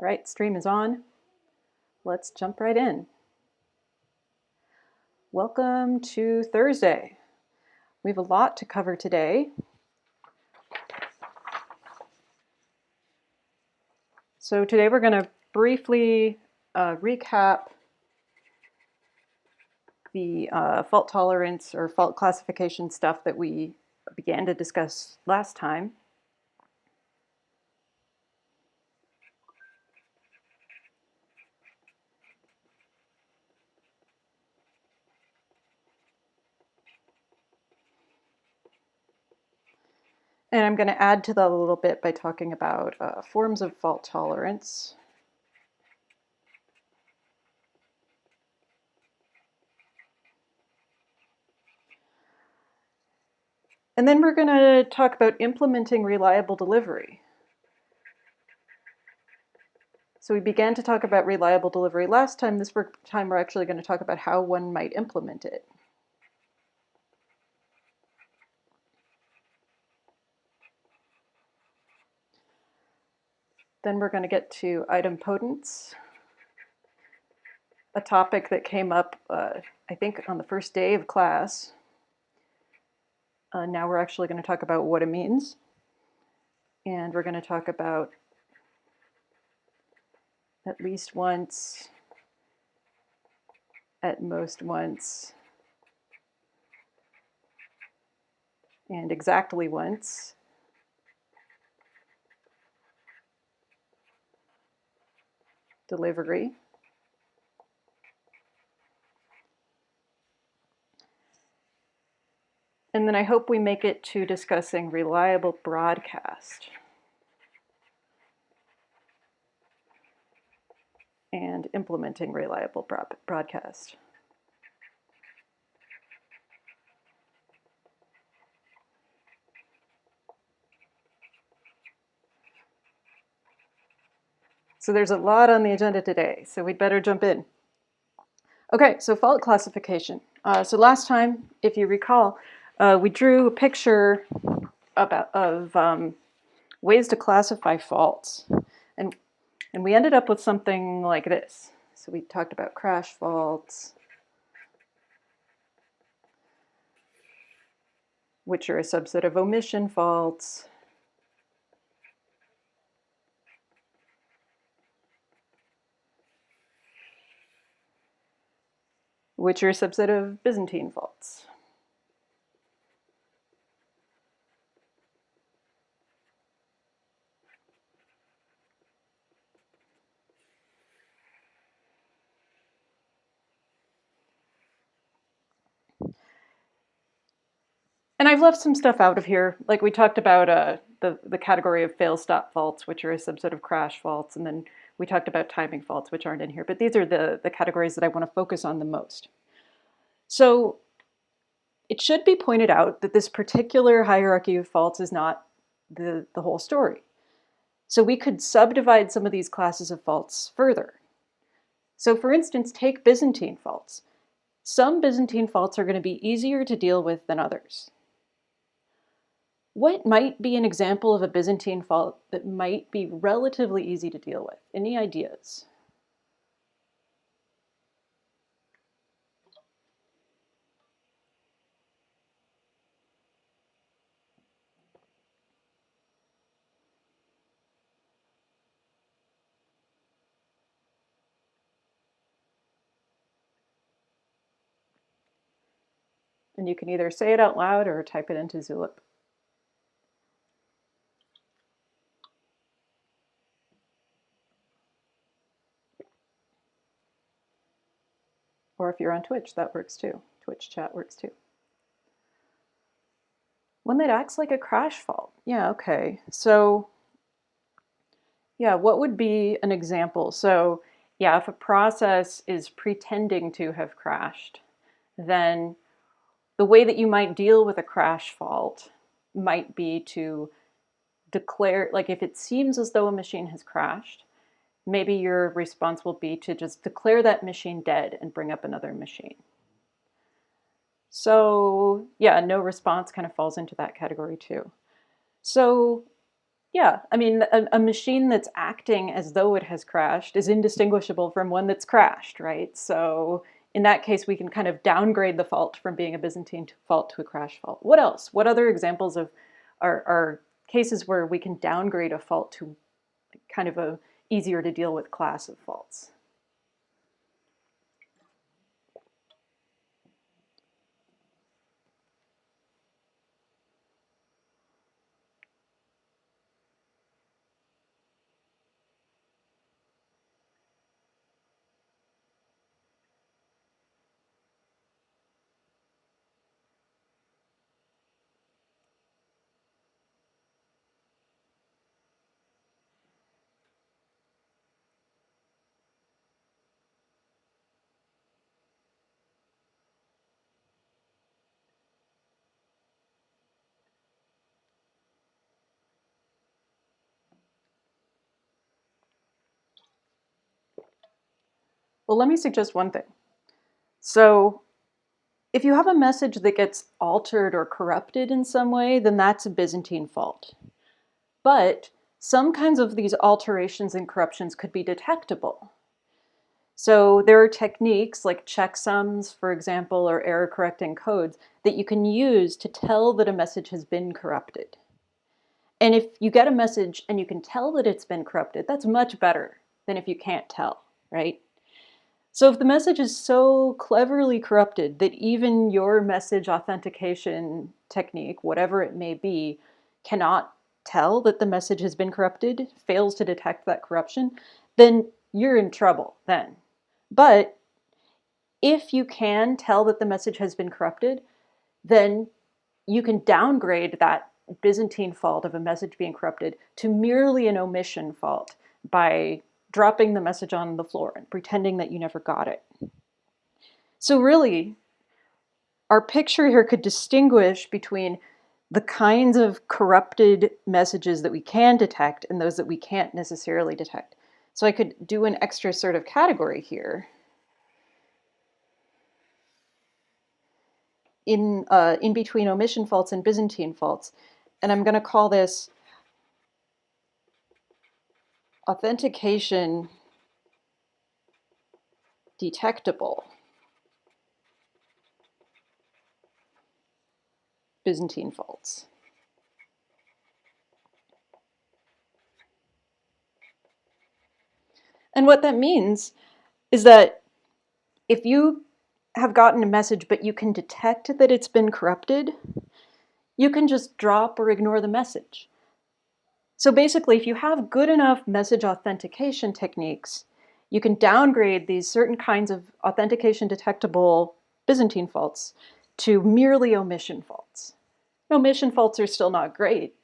All right, stream is on. Let's jump right in. Welcome to Thursday. We have a lot to cover today. So today we're going to briefly recap the fault tolerance or fault classification stuff that we began to discuss last time. And I'm going to add to that a little bit by talking about forms of fault tolerance. And then we're going to talk about implementing reliable delivery. So we began to talk about reliable delivery last time. This time we're actually going to talk about how one might implement it. Then we're going to get to idempotence, a topic that came up, I think, on the first day of class. Now we're actually going to talk about what it means. And we're going to talk about at least once, at most once, and exactly once. Delivery. And then I hope we make it to discussing reliable broadcast. And implementing reliable broadcast. So there's a lot on the agenda today, so we'd better jump in. Okay, so fault classification. So last time, if you recall, we drew a picture of ways to classify faults. And we ended up with something like this. So we talked about crash faults, which are a subset of omission faults. Which are a subset of Byzantine faults. And I've left some stuff out of here. Like we talked about the category of fail-stop faults, which are a subset of crash faults. And then we talked about timing faults, which aren't in here. But these are the categories that I want to focus on the most. So it should be pointed out that this particular hierarchy of faults is not the whole story. So we could subdivide some of these classes of faults further. So for instance, take Byzantine faults. Some Byzantine faults are going to be easier to deal with than others. What might be an example of a Byzantine fault that might be relatively easy to deal with? Any ideas? And you can either say it out loud or type it into Zulip. Or if you're on Twitch, that works too. Twitch chat works too. One that acts like a crash fault. Yeah, okay. So, yeah, what would be an example? So, yeah, if a process is pretending to have crashed, then the way that you might deal with a crash fault might be to declare, like if it seems as though a machine has crashed, maybe your response will be to just declare that machine dead and bring up another machine. So yeah, no response kind of falls into that category too. So Yeah, I mean, a machine that's acting as though it has crashed is indistinguishable from one that's crashed, right? So in that case, we can kind of downgrade the fault from being a Byzantine fault to a crash fault. What else? What other examples of are cases where we can downgrade a fault to kind of a easier to deal with class of faults? Well, let me suggest one thing. So if you have a message that gets altered or corrupted in some way, then that's a Byzantine fault. But some kinds of these alterations and corruptions could be detectable. So there are techniques like checksums, for example, or error correcting codes that you can use to tell that a message has been corrupted. And if you get a message and you can tell that it's been corrupted, that's much better than if you can't tell, right? So if the message is so cleverly corrupted that even your message authentication technique, whatever it may be, cannot tell that the message has been corrupted, fails to detect that corruption, then you're in trouble then. But if you can tell that the message has been corrupted, then you can downgrade that Byzantine fault of a message being corrupted to merely an omission fault by dropping the message on the floor and pretending that you never got it. So really, our picture here could distinguish between the kinds of corrupted messages that we can detect and those that we can't necessarily detect. So I could do an extra sort of category here in between omission faults and Byzantine faults. And I'm going to call this authentication detectable Byzantine faults. And what that means is that if you have gotten a message but you can detect that it's been corrupted, you can just drop or ignore the message. So basically, if you have good enough message authentication techniques, you can downgrade these certain kinds of authentication detectable Byzantine faults to merely omission faults. Omission faults are still not great,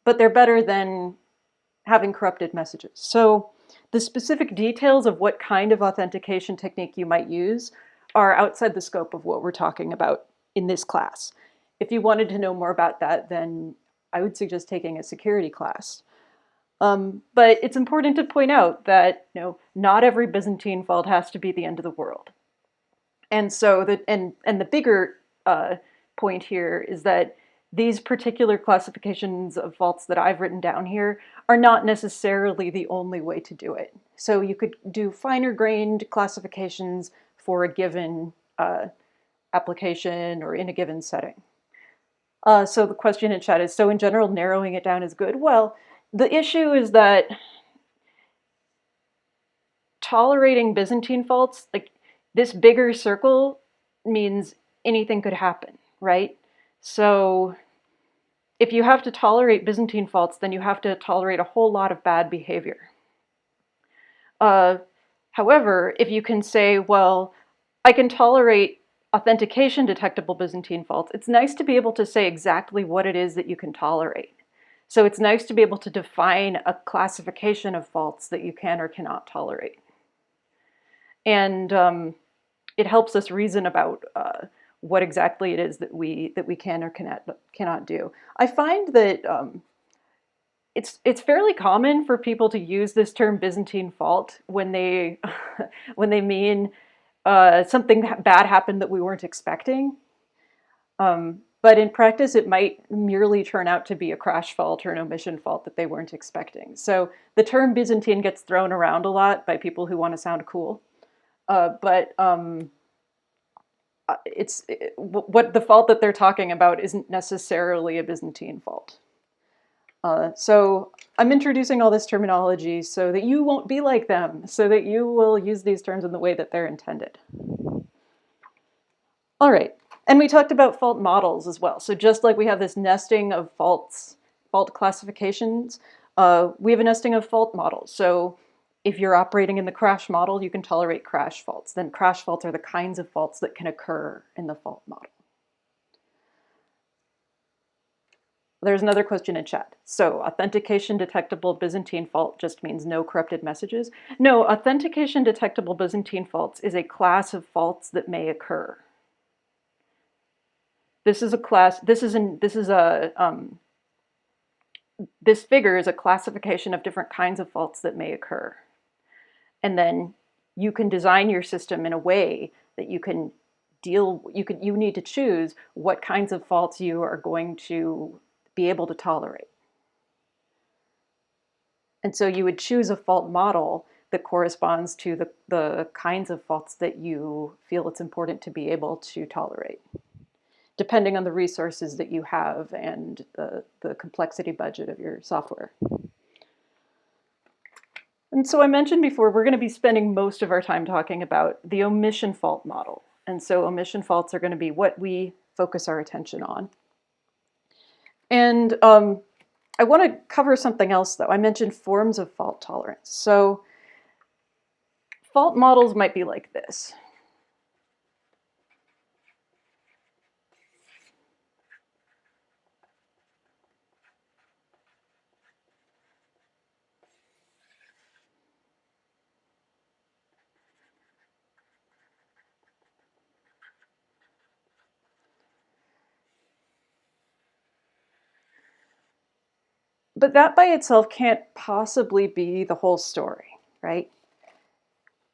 but they're better than having corrupted messages. So the specific details of what kind of authentication technique you might use are outside the scope of what we're talking about in this class. If you wanted to know more about that, then I would suggest taking a security class. But it's important to point out that not every Byzantine fault has to be the end of the world. And so the bigger point here is that these particular classifications of faults that I've written down here are not necessarily the only way to do it. So you could do finer grained classifications for a given application or in a given setting. So the question in chat is, so in general, narrowing it down is good? Well, the issue is that tolerating Byzantine faults, like this bigger circle, means anything could happen, right? So if you have to tolerate Byzantine faults, then you have to tolerate a whole lot of bad behavior. However, if you can say, well, I can tolerate authentication detectable Byzantine faults, it's nice to be able to say exactly what it is that you can tolerate. So it's nice to be able to define a classification of faults that you can or cannot tolerate. And it helps us reason about what exactly it is that we can or cannot do. I find that it's fairly common for people to use this term Byzantine fault when they when they mean something bad happened that we weren't expecting. But in practice, it might merely turn out to be a crash fault or an omission fault that they weren't expecting. So the term Byzantine gets thrown around a lot by people who want to sound cool. But what the fault that they're talking about isn't necessarily a Byzantine fault. So I'm introducing all this terminology so that you won't be like them, so that you will use these terms in the way that they're intended. All right, and we talked about fault models as well. So just like we have this nesting of faults, fault classifications, we have a nesting of fault models. So if you're operating in the crash model, you can tolerate crash faults. Then crash faults are the kinds of faults that can occur in the fault model. There's another question in chat. So authentication detectable Byzantine fault just means no corrupted messages. No, authentication detectable Byzantine faults is a class of faults that may occur. This is a class, this figure is a classification of different kinds of faults that may occur. And then you can design your system in a way that you can you need to choose what kinds of faults you are going to be able to tolerate. And so you would choose a fault model that corresponds to the kinds of faults that you feel it's important to be able to tolerate, depending on the resources that you have and the complexity budget of your software. And so I mentioned before, we're going to be spending most of our time talking about the omission fault model. And so omission faults are going to be what we focus our attention on. And I want to cover something else, though. I mentioned forms of fault tolerance. So fault models might be like this. But that by itself can't possibly be the whole story, right?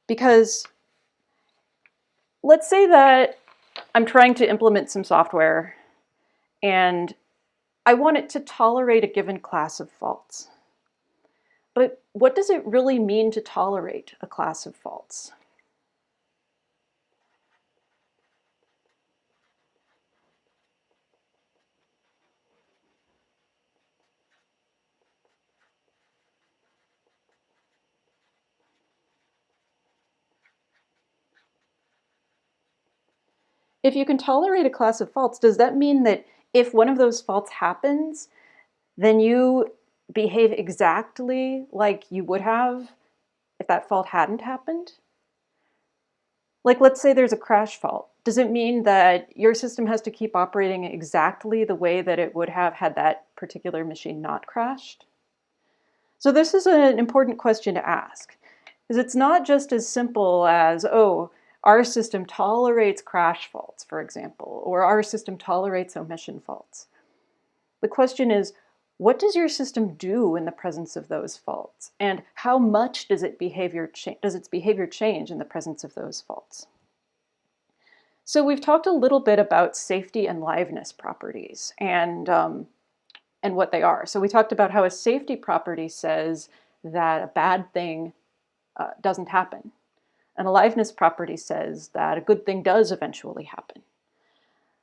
Because let's say that I'm trying to implement some software and I want it to tolerate a given class of faults. But what does it really mean to tolerate a class of faults? If you can tolerate a class of faults, does that mean that if one of those faults happens, then you behave exactly like you would have if that fault hadn't happened? Like, let's say there's a crash fault. Does it mean that your system has to keep operating exactly the way that it would have had that particular machine not crashed? So this is an important question to ask, because it's not just as simple as, oh, our system tolerates crash faults, for example, or our system tolerates omission faults. The question is, what does your system do in the presence of those faults? And how much does its behavior change in the presence of those faults? So we've talked a little bit about safety and liveness properties and what they are. So we talked about how a safety property says that a bad thing doesn't happen. And a liveness property says that a good thing does eventually happen.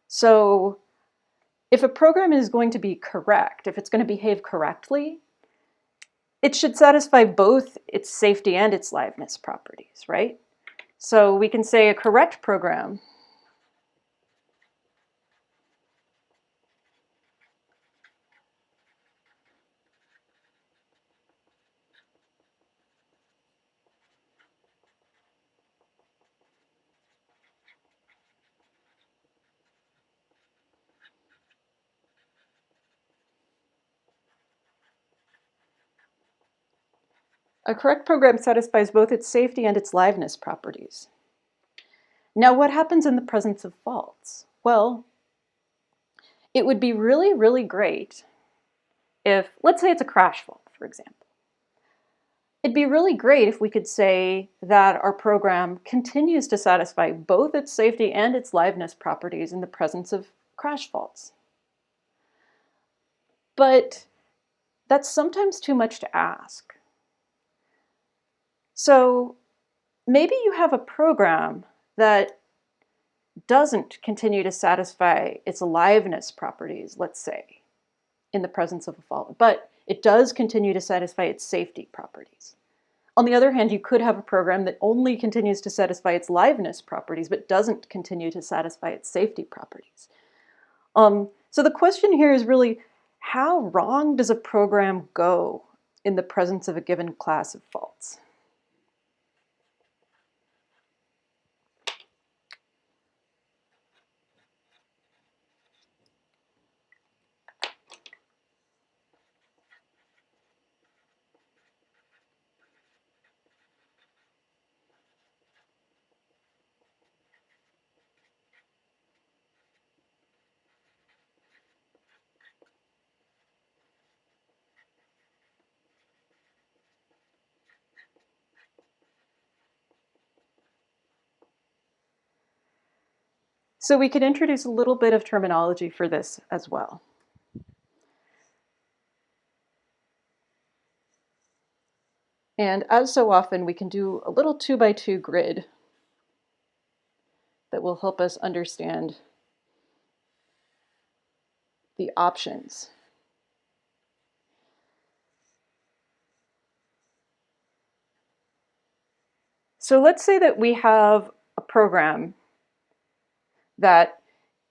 So if a program is going to be correct, if it's going to behave correctly, it should satisfy both its safety and its liveness properties, right? So we can say a correct program satisfies both its safety and its liveness properties. Now, what happens in the presence of faults? Well, it would be really, really great if, let's say it's a crash fault, for example. It'd be really great if we could say that our program continues to satisfy both its safety and its liveness properties in the presence of crash faults. But that's sometimes too much to ask. So maybe you have a program that doesn't continue to satisfy its aliveness properties, let's say, in the presence of a fault, but it does continue to satisfy its safety properties. On the other hand, you could have a program that only continues to satisfy its liveness properties, but doesn't continue to satisfy its safety properties. So the question here is really, how wrong does a program go in the presence of a given class of faults? So we could introduce a little bit of terminology for this as well. And as so often, we can do a little 2x2 grid that will help us understand the options. So let's say that we have a program that,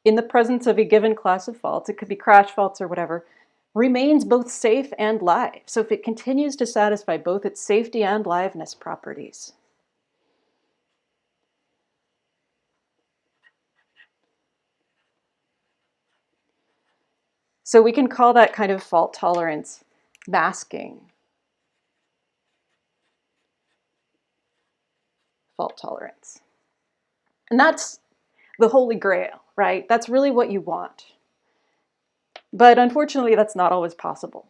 in the presence of a given class of faults, it could be crash faults or whatever, remains both safe and live. So if it continues to satisfy both its safety and liveness properties. So we can call that kind of fault tolerance masking fault tolerance. And that's the holy grail, right? That's really what you want. But unfortunately, that's not always possible.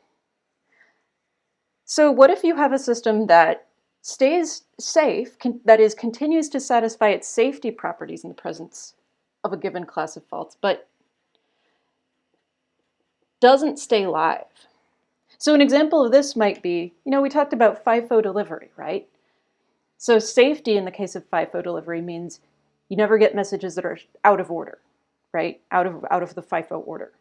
So what if you have a system that stays safe, that is, continues to satisfy its safety properties in the presence of a given class of faults, but doesn't stay live? So an example of this might be, we talked about FIFO delivery, right? So safety in the case of FIFO delivery means you never get messages that are out of order, right? Out of the FIFO order.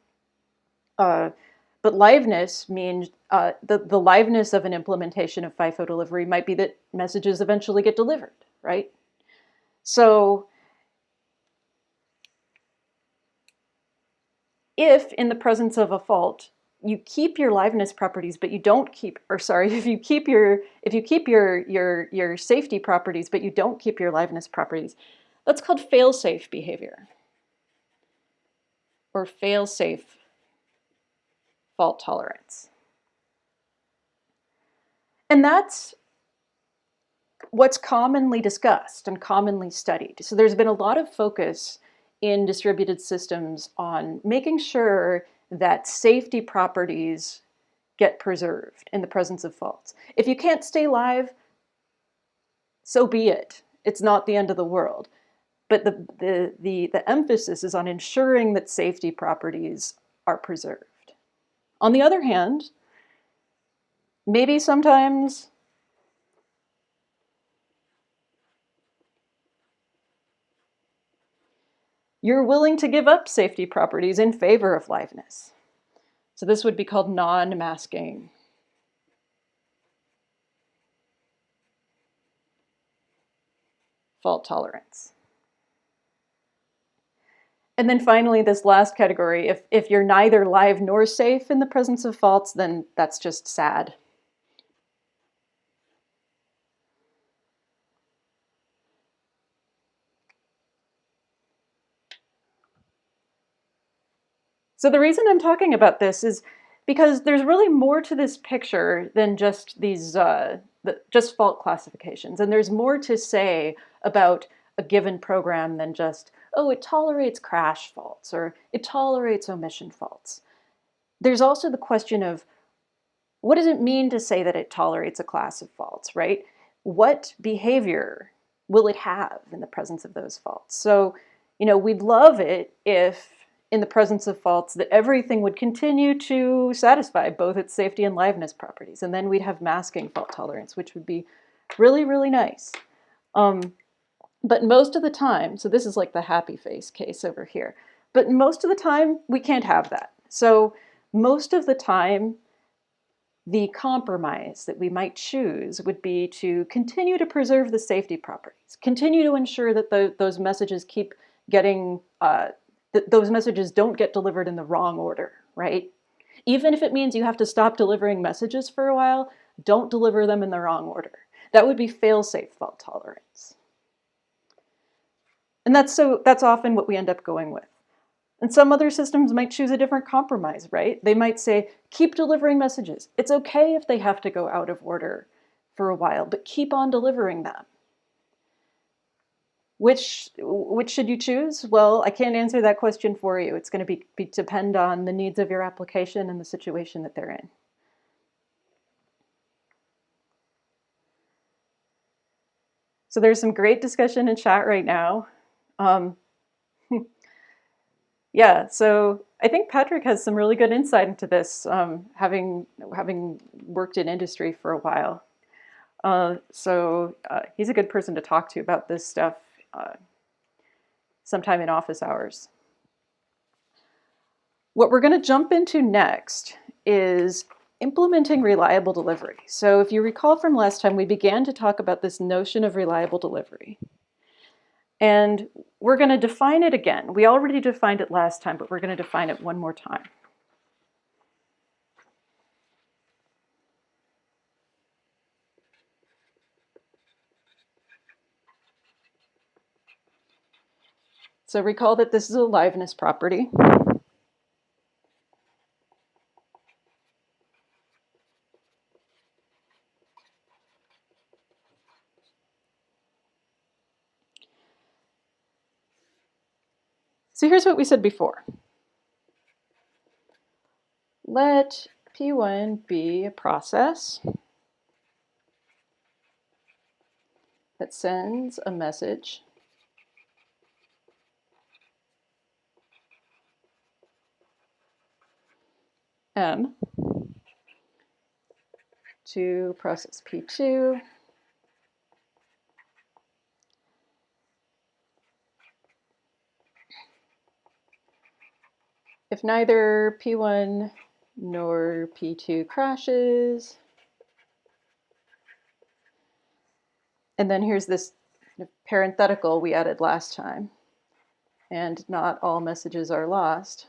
But liveness means the liveness of an implementation of FIFO delivery might be that messages eventually get delivered, right? So if in the presence of a fault, you keep your liveness properties, but you don't keep, or sorry, if you keep your safety properties, but you don't keep your liveness properties, that's called fail-safe behavior, or fail-safe fault tolerance. And that's what's commonly discussed and commonly studied. So there's been a lot of focus in distributed systems on making sure that safety properties get preserved in the presence of faults. If you can't stay live, so be it. It's not the end of the world. But the emphasis is on ensuring that safety properties are preserved. On the other hand, maybe sometimes you're willing to give up safety properties in favor of liveness. So this would be called non-masking fault tolerance. And then finally, this last category, if you're neither live nor safe in the presence of faults, then that's just sad. So the reason I'm talking about this is because there's really more to this picture than just these just fault classifications. And there's more to say about a given program than just, oh, it tolerates crash faults or it tolerates omission faults. There's also the question of, what does it mean to say that it tolerates a class of faults, right? What behavior will it have in the presence of those faults? So, we'd love it if in the presence of faults, that everything would continue to satisfy both its safety and liveness properties. And then we'd have masking fault tolerance, which would be really, really nice. But most of the time, so this is like the happy face case over here, but most of the time we can't have that. So most of the time, the compromise that we might choose would be to continue to preserve the safety properties, continue to ensure that those messages keep getting, that those messages don't get delivered in the wrong order, right? Even if it means you have to stop delivering messages for a while, don't deliver them in the wrong order. That would be fail-safe fault tolerance. And that's often what we end up going with. And some other systems might choose a different compromise, right? They might say, keep delivering messages. It's okay if they have to go out of order for a while, but keep on delivering them. Which should you choose? Well, I can't answer that question for you. It's going to depend on the needs of your application and the situation that they're in. So there's some great discussion in chat right now. Yeah, so I think Patrick has some really good insight into this, having worked in industry for a while. So he's a good person to talk to about this stuff sometime in office hours. What we're going to jump into next is implementing reliable delivery. So if you recall from last time, we began to talk about this notion of reliable delivery. And we're going to define it again. We already defined it last time, but we're going to define it one more time. So recall that this is a liveness property. So here's what we said before. Let P1 be a process that sends a message M to process P2 if neither P1 nor P2 crashes. And then here's this parenthetical we added last time. And not all messages are lost.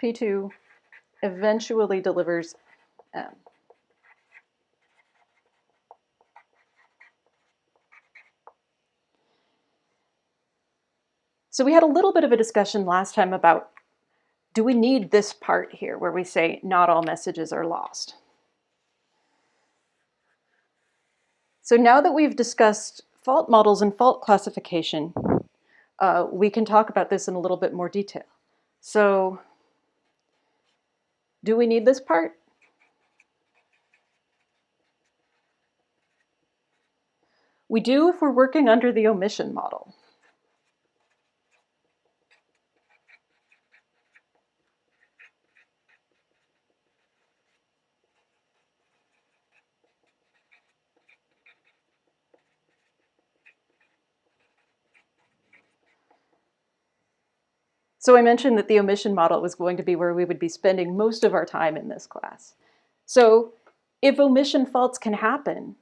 P2 eventually delivers M. So we had a little bit of a discussion last time about, do we need this part here where we say not all messages are lost? So now that we've discussed fault models and fault classification, we can talk about this in a little bit more detail. So do we need this part? We do if we're working under the omission model. So I mentioned that the omission model was going to be where we would be spending most of our time in this class. So if omission faults can happen,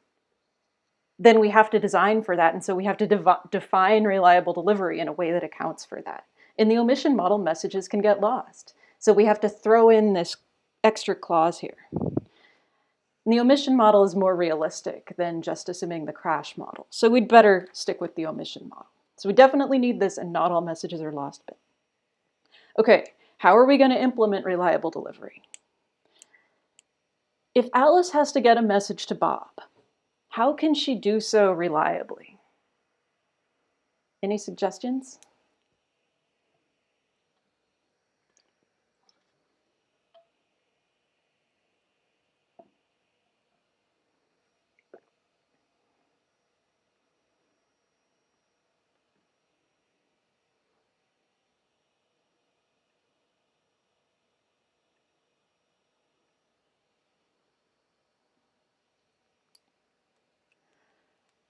then we have to design for that. And so we have to define reliable delivery in a way that accounts for that. In the omission model, messages can get lost. So we have to throw in this extra clause here. And the omission model is more realistic than just assuming the crash model. So we'd better stick with the omission model. So we definitely need this and not all messages are lost bit. Okay, how are we going to implement reliable delivery? If Alice has to get a message to Bob, how can she do so reliably? Any suggestions?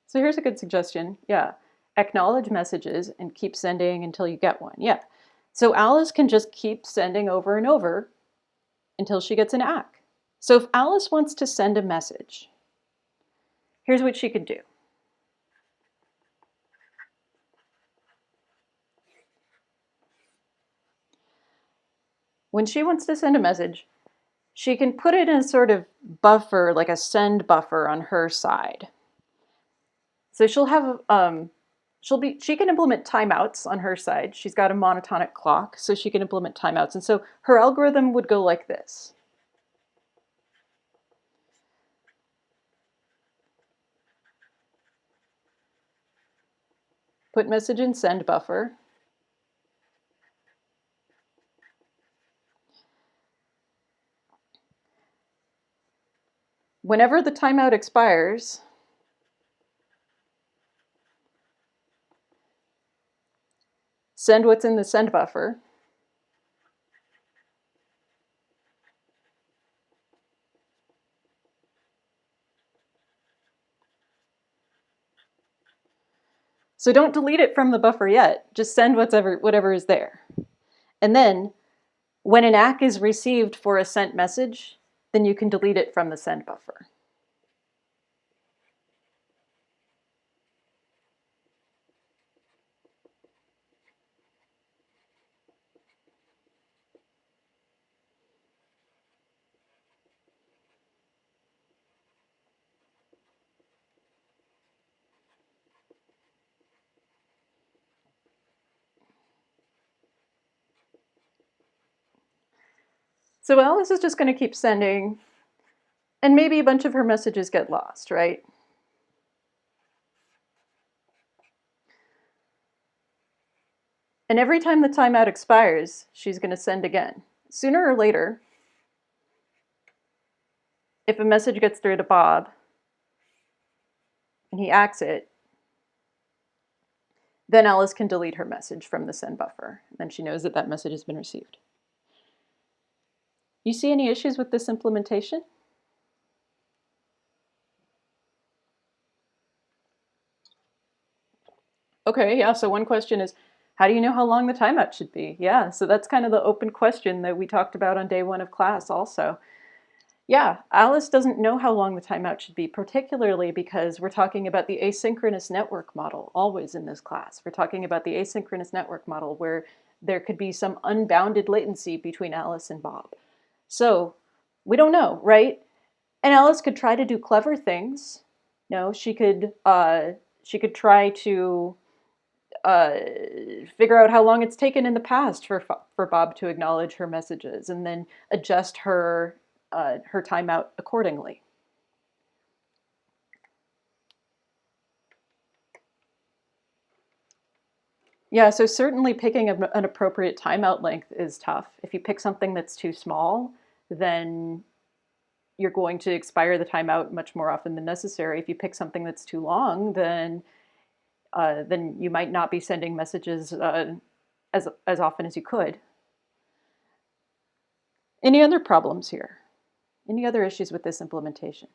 So here's a good suggestion. Yeah. Acknowledge messages and keep sending until you get one. Yeah. So Alice can just keep sending over and over until she gets an ACK. So if Alice wants to send a message, here's what she could do. When she wants to send a message, she can put it in a sort of buffer, like a send buffer on her side. So she'll have, she can implement timeouts on her side. She's got a monotonic clock, so she can implement timeouts. And so her algorithm would go like this. Put message in send buffer. Whenever the timeout expires, send what's in the send buffer. So don't delete it from the buffer yet. Just send whatever is there. And then when an ACK is received for a sent message, then you can delete it from the send buffer. So Alice is just going to keep sending, and maybe a bunch of her messages get lost, right? And every time the timeout expires, she's going to send again. Sooner or later, if a message gets through to Bob and he acts it, then Alice can delete her message from the send buffer. Then she knows that that message has been received. You see any issues with this implementation? Okay, yeah, so one question is, how do you know how long the timeout should be? Yeah, so that's kind of the open question that we talked about on day one of class also. Yeah, Alice doesn't know how long the timeout should be, particularly because we're talking about the asynchronous network model always in this class. We're talking about the asynchronous network model where there could be some unbounded latency between Alice and Bob. So we don't know, right? And Alice could try to do clever things. No, she could try to figure out how long it's taken in the past for Bob to acknowledge her messages, and then adjust her timeout accordingly. Yeah, so certainly picking an appropriate timeout length is tough. If you pick something that's too small, then you're going to expire the timeout much more often than necessary. If you pick something that's too long, then you might not be sending messages as often as you could. Any other problems here? Any other issues with this implementation?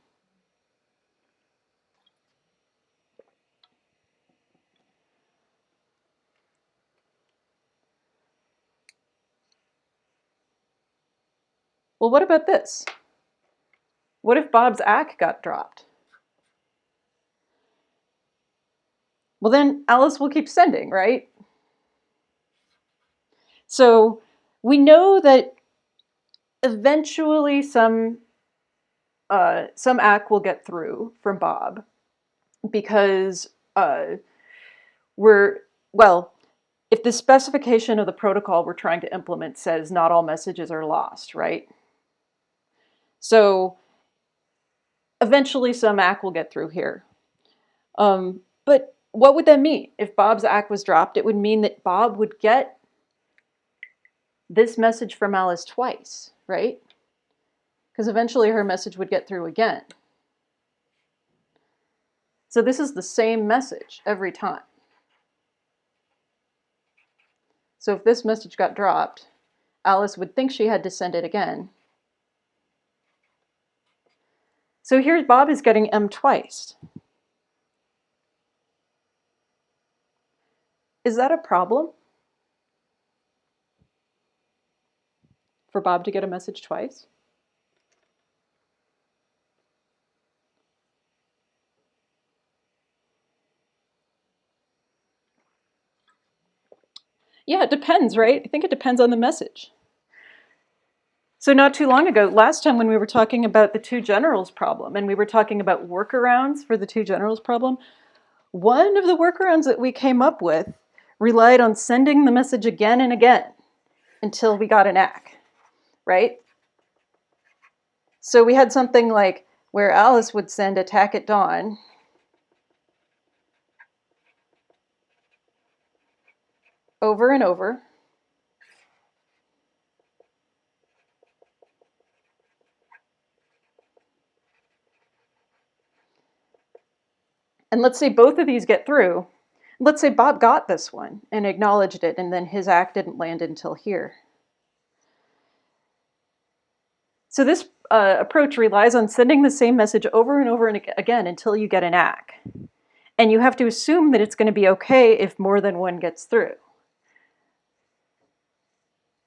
Well, what about this? What if Bob's ACK got dropped? Well, then Alice will keep sending, right? So we know that eventually some ACK will get through from Bob because if the specification of the protocol we're trying to implement says not all messages are lost, right? So eventually some ACK will get through here. But what would that mean? If Bob's ACK was dropped, it would mean that Bob would get this message from Alice twice, right? Because eventually her message would get through again. So this is the same message every time. So if this message got dropped, Alice would think she had to send it again. So here's Bob is getting M twice. Is that a problem for Bob to get a message twice? Yeah, it depends, right? I think it depends on the message. So not too long ago, last time when we were talking about the two generals problem and we were talking about workarounds for the two generals problem, one of the workarounds that we came up with relied on sending the message again and again until we got an ACK, right? So we had something like where Alice would send attack at dawn over and over. And let's say both of these get through. Let's say Bob got this one and acknowledged it, and then his ACK didn't land until here. So this approach relies on sending the same message over and over and again until you get an ACK. And you have to assume that it's going to be okay if more than one gets through.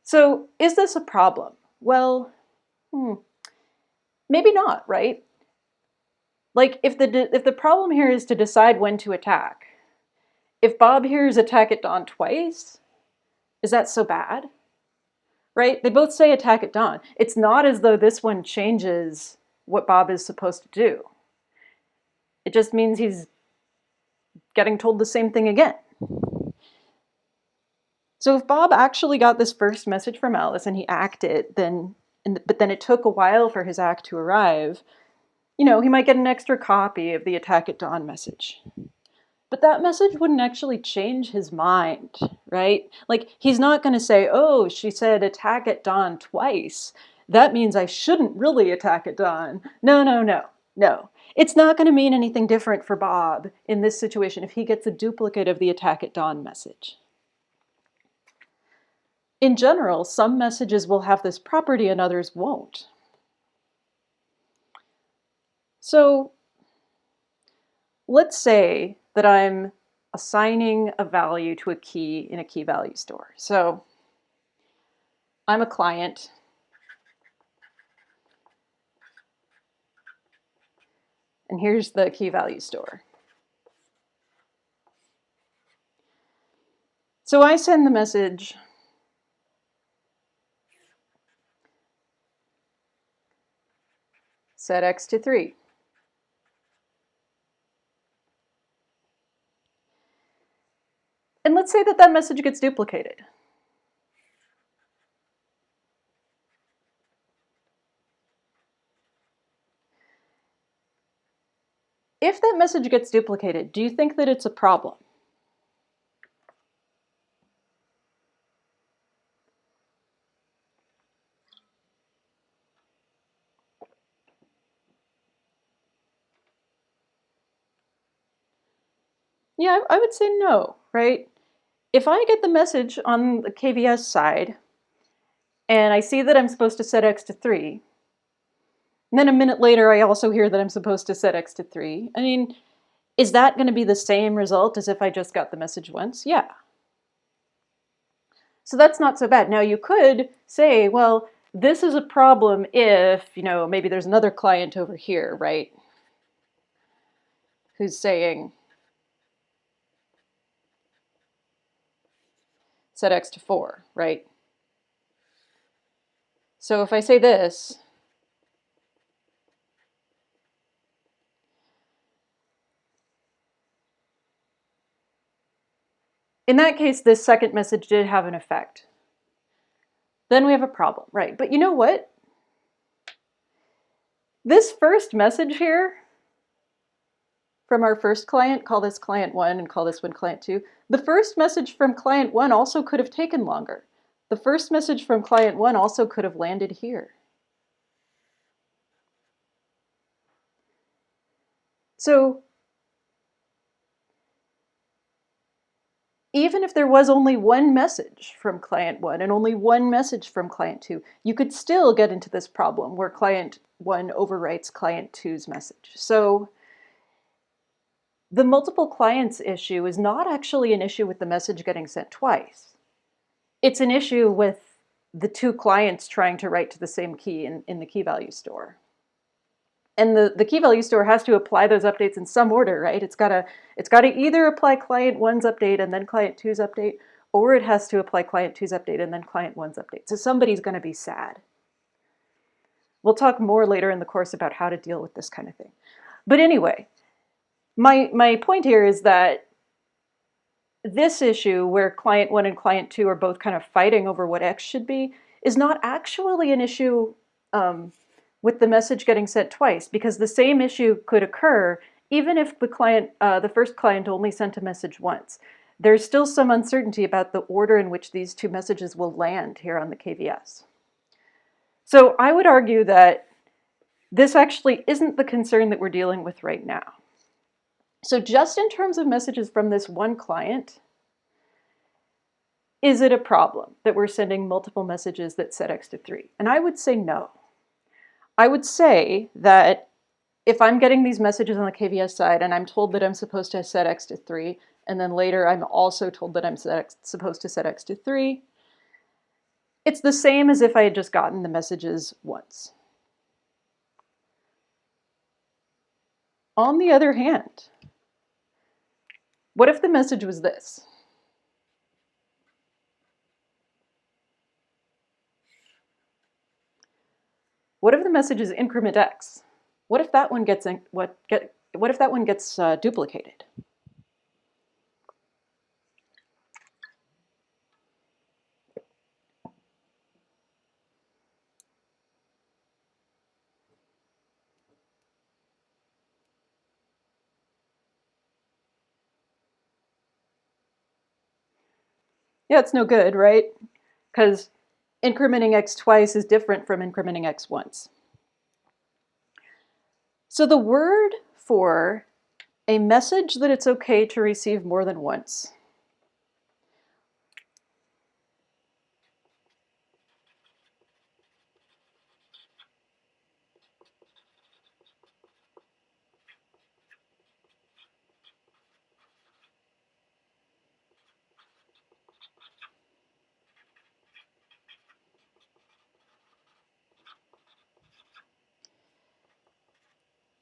So is this a problem? Well, maybe not, right? Like if the problem here is to decide when to attack, if Bob hears attack at dawn twice, is that so bad? Right? They both say attack at dawn. It's not as though this one changes what Bob is supposed to do. It just means he's getting told the same thing again. So if Bob actually got this first message from Alice and he acted, but then it took a while for his ACK to arrive, he might get an extra copy of the attack at dawn message. But that message wouldn't actually change his mind, right? Like, he's not going to say, oh, she said attack at dawn twice. That means I shouldn't really attack at dawn. No. It's not going to mean anything different for Bob in this situation if he gets a duplicate of the attack at dawn message. In general, some messages will have this property and others won't. So let's say that I'm assigning a value to a key in a key value store. So I'm a client. And here's the key value store. So I send the message set x to 3. And let's say that message gets duplicated. If that message gets duplicated, do you think that it's a problem? Yeah, I would say no, right? If I get the message on the KVS side, and I see that I'm supposed to set x to 3, and then a minute later I also hear that I'm supposed to set x to 3, I mean, is that going to be the same result as if I just got the message once? Yeah. So that's not so bad. Now you could say, well, this is a problem if, maybe there's another client over here, right? Who's saying, set x to 4, right? So if I say this, in that case, this second message did have an effect. Then we have a problem, right? But you know what? This first message here from our first client, call this client 1 and call this one client 2, the first message from client 1 also could have taken longer. The first message from client 1 also could have landed here. So even if there was only one message from client 1 and only one message from client 2, you could still get into this problem where client 1 overwrites client 2's message. So The multiple clients issue is not actually an issue with the message getting sent twice. It's an issue with the two clients trying to write to the same key in the key value store. And the key value store has to apply those updates in some order, right? It's got to either apply client 1's update and then client 2's update, or it has to apply client 2's update and then client 1's update. So somebody's going to be sad. We'll talk more later in the course about how to deal with this kind of thing. But anyway, my point here is that this issue where client 1 and client 2 are both kind of fighting over what X should be is not actually an issue with the message getting sent twice, because the same issue could occur even if the first client only sent a message once. There's still some uncertainty about the order in which these two messages will land here on the KVS. So I would argue that this actually isn't the concern that we're dealing with right now. So just in terms of messages from this one client, is it a problem that we're sending multiple messages that set X to 3? And I would say no. I would say that if I'm getting these messages on the KVS side and I'm told that I'm supposed to set X to 3, and then later I'm also told that I'm supposed to set X to 3, it's the same as if I had just gotten the messages once. On the other hand, what if the message was this? What if the message is increment X? What if that one gets duplicated? Yeah, it's no good, right? Because incrementing X twice is different from incrementing X once. So the word for a message that it's okay to receive more than once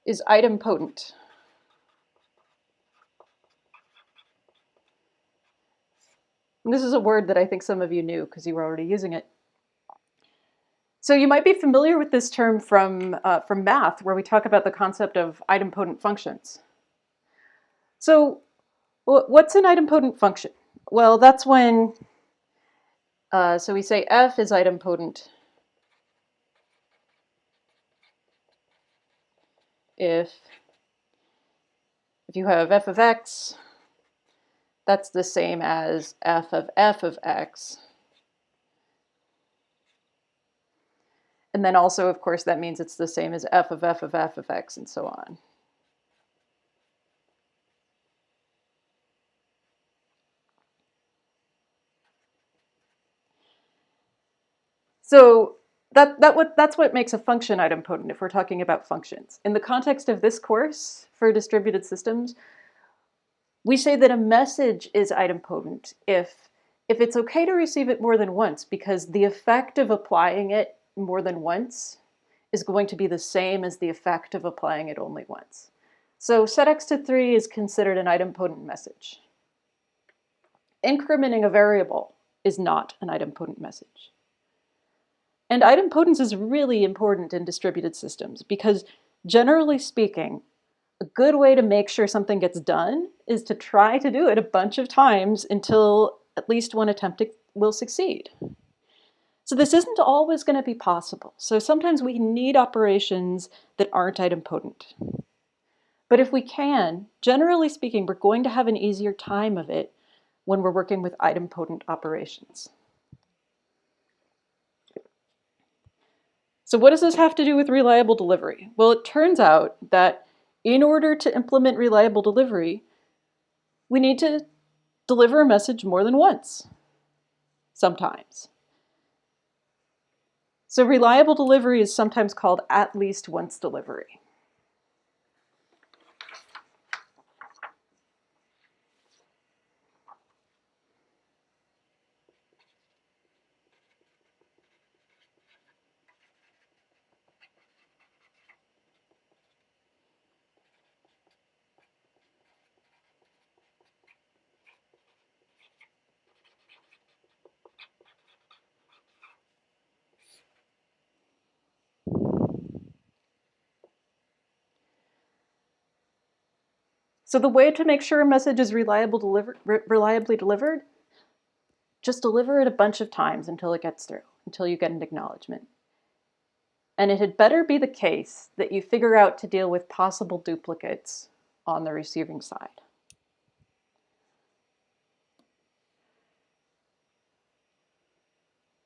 is idempotent. And this is a word that I think some of you knew because you were already using it. So you might be familiar with this term from math, where we talk about the concept of idempotent functions. So what's an idempotent function? Well, that's when, so we say f is idempotent if you have f of x, that's the same as f of x. And then also, of course, that means it's the same as f of x, and so on. So that's what makes a function idempotent if we're talking about functions. In the context of this course for distributed systems, we say that a message is idempotent if it's okay to receive it more than once, because the effect of applying it more than once is going to be the same as the effect of applying it only once. So set X to 3 is considered an idempotent message. Incrementing a variable is not an idempotent message. And idempotence is really important in distributed systems because, generally speaking, a good way to make sure something gets done is to try to do it a bunch of times until at least one attempt will succeed. So this isn't always going to be possible. So sometimes we need operations that aren't idempotent. But if we can, generally speaking, we're going to have an easier time of it when we're working with idempotent operations. So what does this have to do with reliable delivery? Well, it turns out that in order to implement reliable delivery, we need to deliver a message more than once, sometimes. So reliable delivery is sometimes called at least once delivery. So the way to make sure a message is reliably delivered, just deliver it a bunch of times until it gets through, until you get an acknowledgement. And it had better be the case that you figure out to deal with possible duplicates on the receiving side.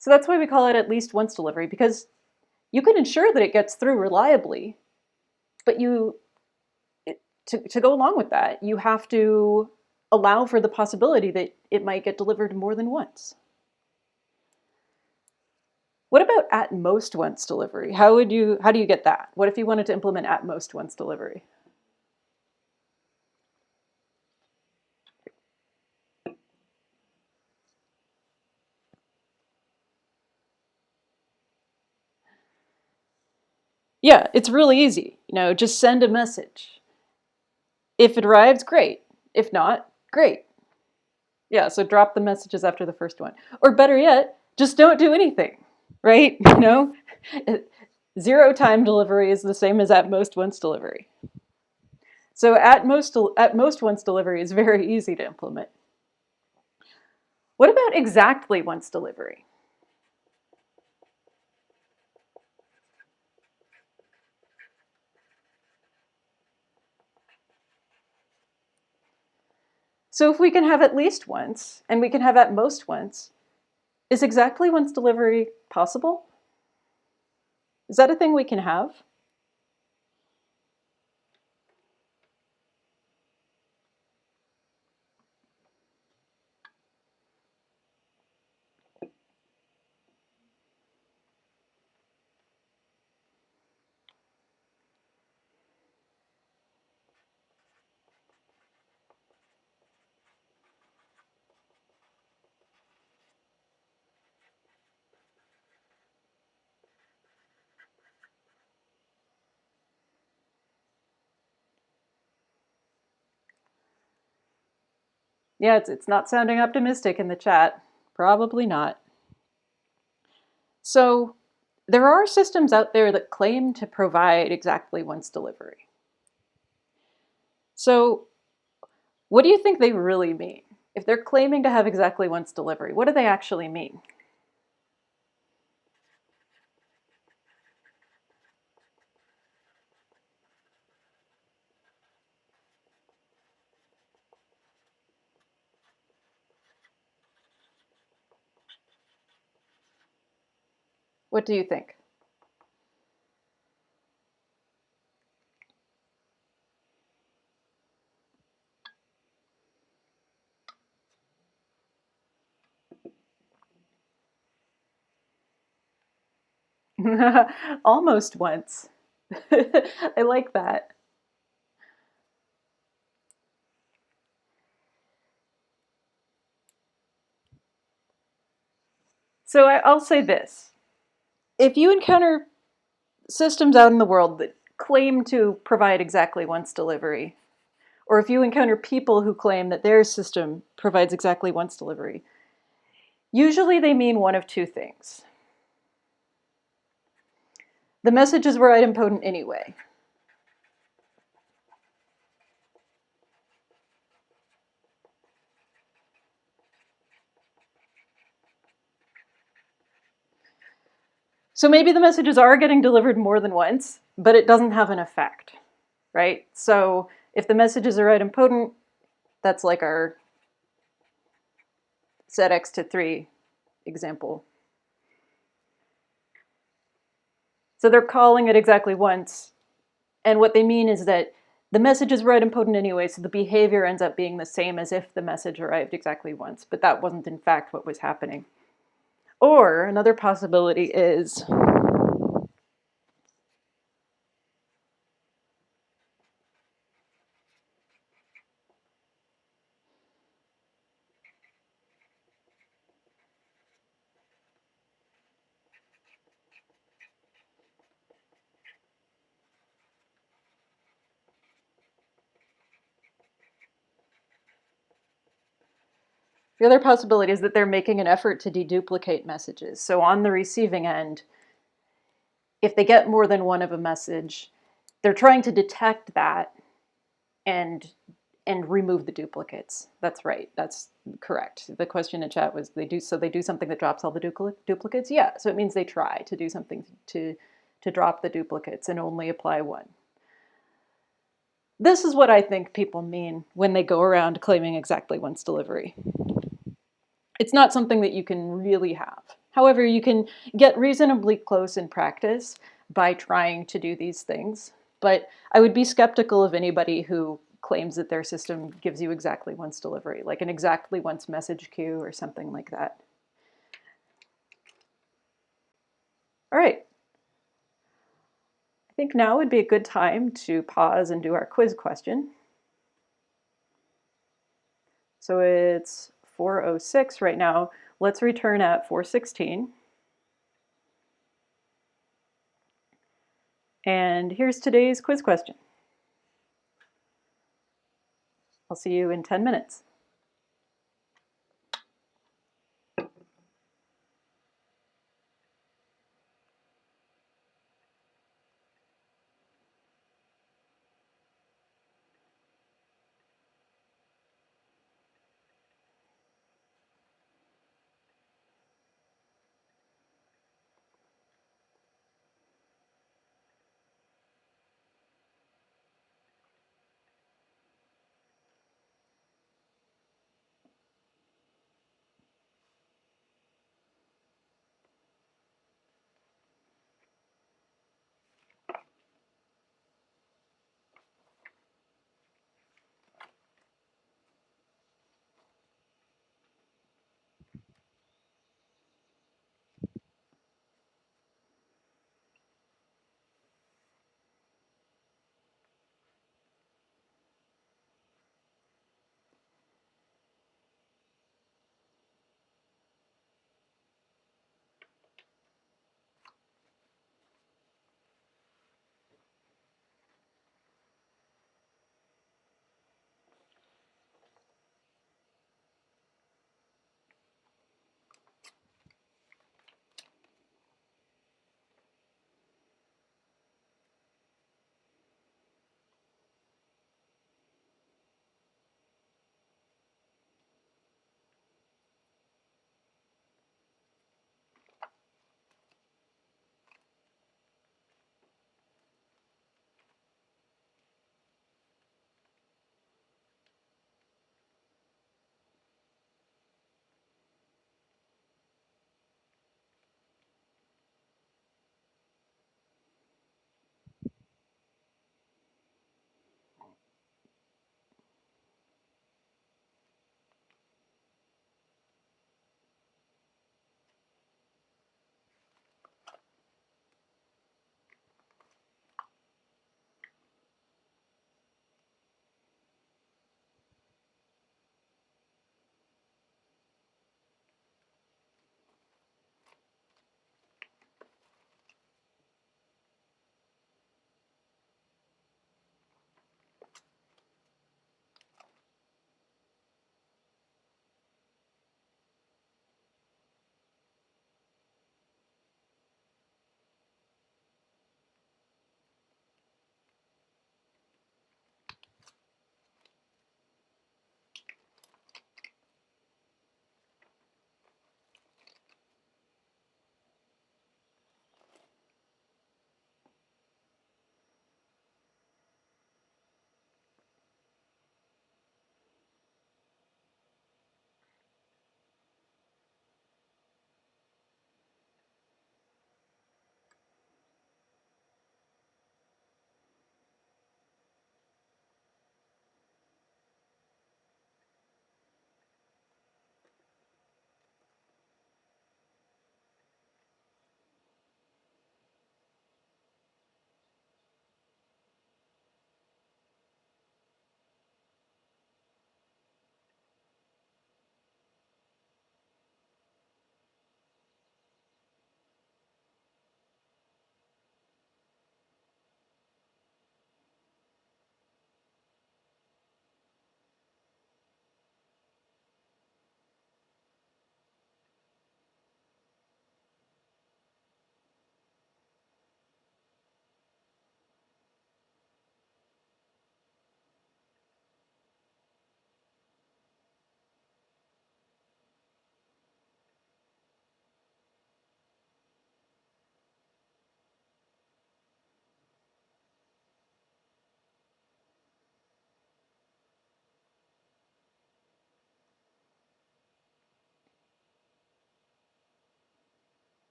So that's why we call it at least once delivery, because you can ensure that it gets through reliably, but to go along with that, you have to allow for the possibility that it might get delivered more than once. What about at most once delivery? How do you get that? What if you wanted to implement at most once delivery? Yeah, it's really easy. Just send a message. If it arrives, great. If not, great. Yeah, so drop the messages after the first one. Or better yet, just don't do anything, right? 0 time delivery is the same as at most once delivery. So at most once delivery is very easy to implement. What about exactly once delivery? So if we can have at least once, and we can have at most once, is exactly once delivery possible? Is that a thing we can have? Yeah, it's not sounding optimistic in the chat. Probably not. So there are systems out there that claim to provide exactly once delivery. So what do you think they really mean? If they're claiming to have exactly once delivery, what do they actually mean? What do you think? Almost once. I like that. So I'll say this. If you encounter systems out in the world that claim to provide exactly once delivery, or if you encounter people who claim that their system provides exactly once delivery, usually they mean one of two things. The messages were idempotent anyway. So maybe the messages are getting delivered more than once, but it doesn't have an effect, right? So if the messages are idempotent, that's like our set x to 3 example. So they're calling it exactly once, and what they mean is that the messages were idempotent anyway, so the behavior ends up being the same as if the message arrived exactly once, but that wasn't in fact what was happening. Or another possibility is the other possibility is that they're making an effort to deduplicate messages. So on the receiving end, if they get more than one of a message, they're trying to detect that and and remove the duplicates. That's right. That's correct. The question in chat was they do something that drops all the duplicates. Yeah, so it means they try to do something to drop the duplicates and only apply one. This is what I think people mean when they go around claiming exactly once delivery. It's not something that you can really have. However, you can get reasonably close in practice by trying to do these things. But I would be skeptical of anybody who claims that their system gives you exactly once delivery, like an exactly once message queue or something like that. All right. I think now would be a good time to pause and do our quiz question. So it's 4:06 right now. Let's return at 4:16. And here's today's quiz question. I'll see you in 10 minutes.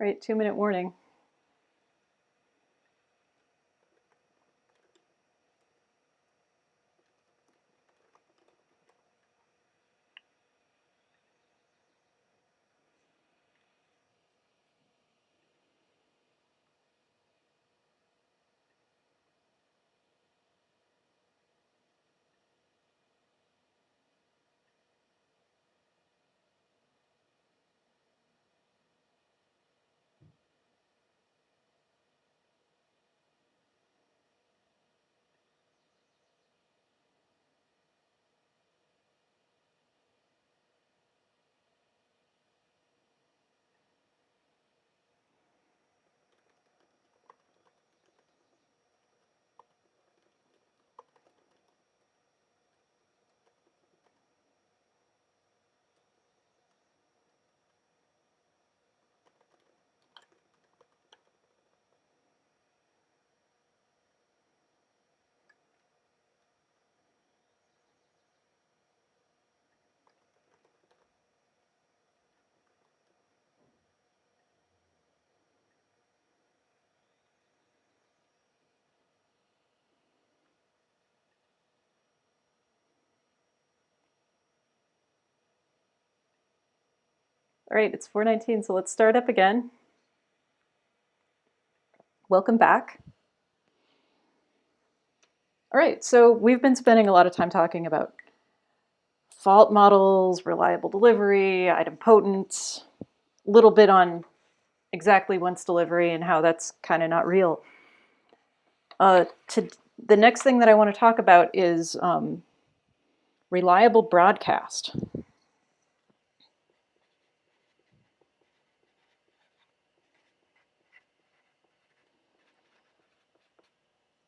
Right, 2-minute warning. All right, it's 4:19, so let's start up again. Welcome back. All right, so we've been spending a lot of time talking about fault models, reliable delivery, idempotence, a little bit on exactly once delivery and how that's kind of not real. The next thing that I want to talk about is reliable broadcast.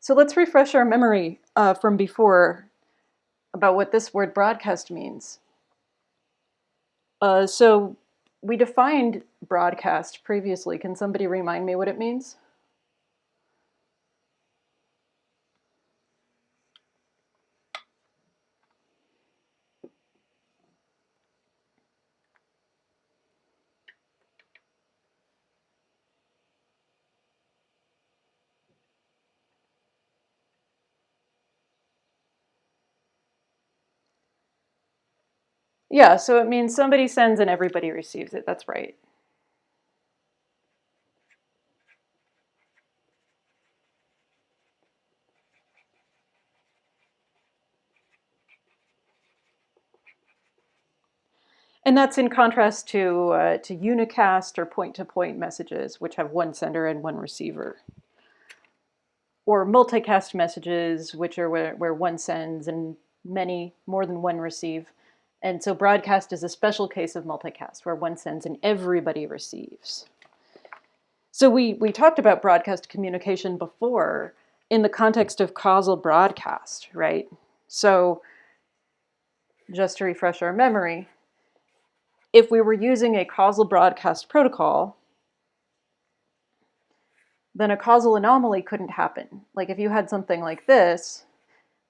So let's refresh our memory from before about what this word broadcast means. So we defined broadcast previously. Can somebody remind me what it means? Yeah, so it means somebody sends and everybody receives it. That's right. And that's in contrast to unicast or point-to-point messages, which have one sender and one receiver. Or multicast messages, which are where one sends and more than one receive. And so broadcast is a special case of multicast, where one sends and everybody receives. So we talked about broadcast communication before in the context of causal broadcast, right? So just to refresh our memory, if we were using a causal broadcast protocol, then a causal anomaly couldn't happen. Like if you had something like this,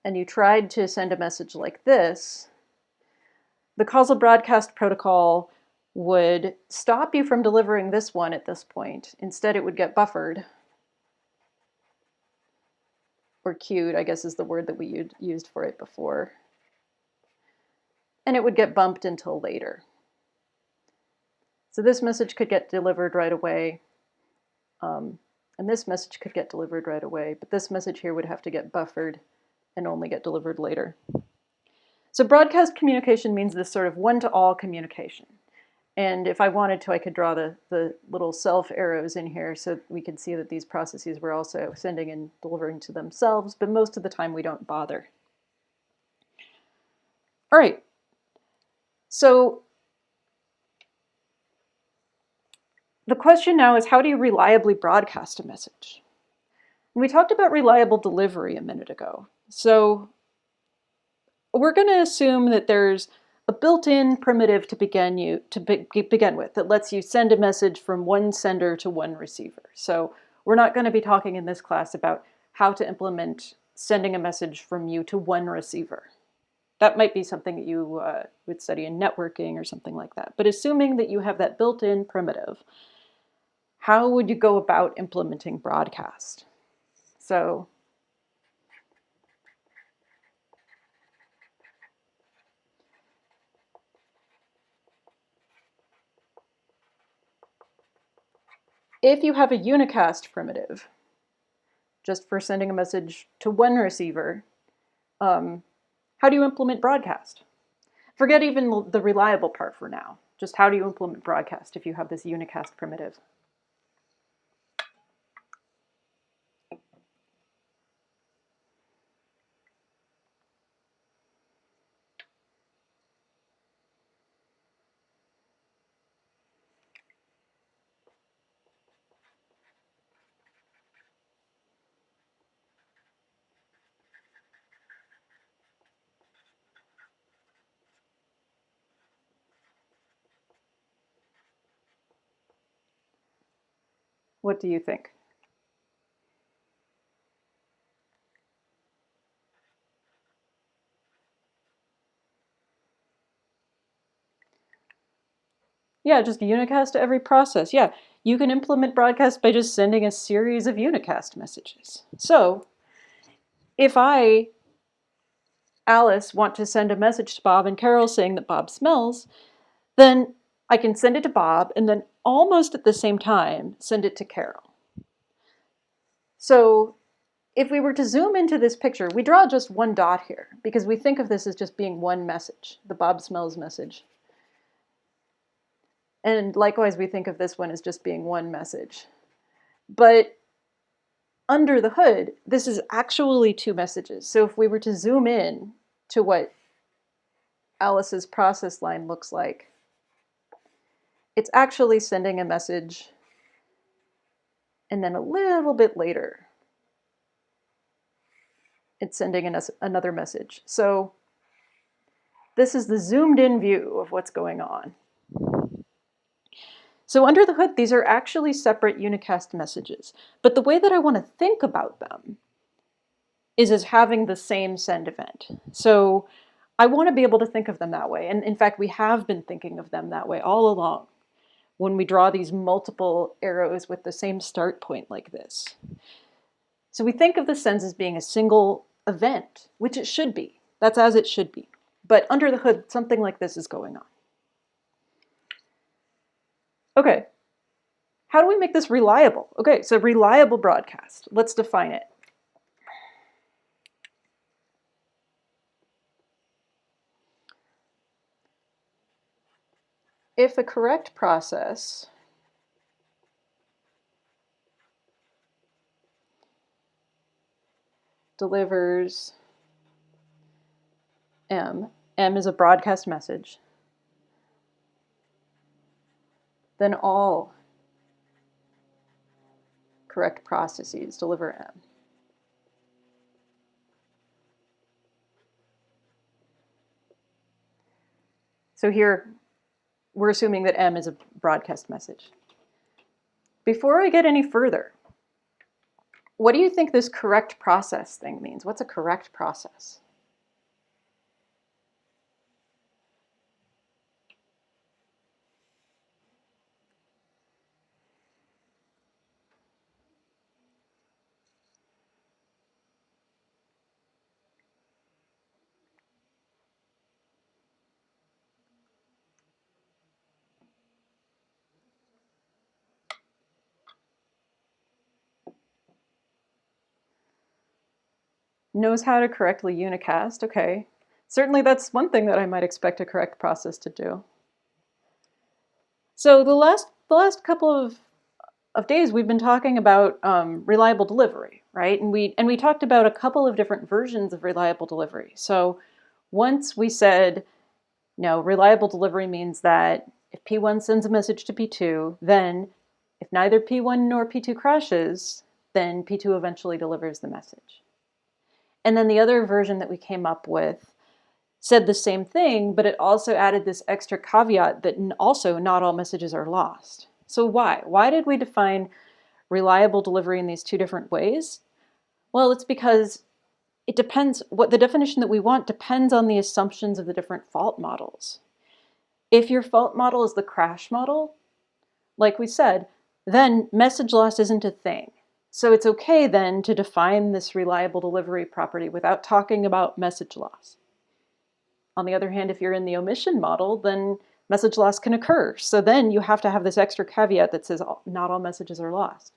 and you tried to send a message like this, the causal broadcast protocol would stop you from delivering this one at this point. Instead, it would get buffered, or queued, I guess is the word that we used for it before. And it would get bumped until later. So this message could get delivered right away, and this message could get delivered right away, but this message here would have to get buffered and only get delivered later. So broadcast communication means this sort of one-to-all communication. And if I wanted to, I could draw the little self arrows in here so we could see that these processes were also sending and delivering to themselves, but most of the time we don't bother. All right, so the question now is, how do you reliably broadcast a message? And we talked about reliable delivery a minute ago. So we're going to assume that there's a built-in primitive to begin with that lets you send a message from one sender to one receiver. So we're not going to be talking in this class about how to implement sending a message from you to one receiver. That might be something that you would study in networking or something like that. But assuming that you have that built-in primitive, how would you go about implementing broadcast? So if you have a unicast primitive, just for sending a message to one receiver, how do you implement broadcast? Forget even the reliable part for now. Just how do you implement broadcast if you have this unicast primitive? What do you think? Yeah, just unicast to every process. Yeah, you can implement broadcast by just sending a series of unicast messages. So if I, Alice, want to send a message to Bob and Carol saying that Bob smells, then I can send it to Bob and then almost at the same time send it to Carol. So if we were to zoom into this picture, we draw just one dot here because we think of this as just being one message, the Bob smells message. And likewise, we think of this one as just being one message. But under the hood, this is actually two messages. So if we were to zoom in to what Alice's process line looks like, it's actually sending a message and then a little bit later, it's sending another message. So this is the zoomed in view of what's going on. So under the hood, these are actually separate unicast messages. But the way that I want to think about them is as having the same send event. So I want to be able to think of them that way. And in fact, we have been thinking of them that way all along when we draw these multiple arrows with the same start point like this. So we think of the sends as being a single event, which it should be. That's as it should be. But under the hood, something like this is going on. Okay, how do we make this reliable? Okay, so reliable broadcast. Let's define it. If a correct process delivers M is a broadcast message, then all correct processes deliver M. So here, we're assuming that M is a broadcast message. Before I get any further, what do you think this correct process thing means? What's a correct process? Knows how to correctly unicast, okay. Certainly that's one thing that I might expect a correct process to do. So the last couple of days we've been talking about reliable delivery, right? And we talked about a couple of different versions of reliable delivery. So once we said, no, reliable delivery means that if P1 sends a message to P2, then if neither P1 nor P2 crashes, then P2 eventually delivers the message. And then the other version that we came up with said the same thing, but it also added this extra caveat that also not all messages are lost. So why? Why did we define reliable delivery in these two different ways? Well, it's because it depends, what the definition that we want depends on the assumptions of the different fault models. If your fault model is the crash model, like we said, then message loss isn't a thing. So it's okay then to define this reliable delivery property without talking about message loss. On the other hand, if you're in the omission model, then message loss can occur. So then you have to have this extra caveat that says not all messages are lost.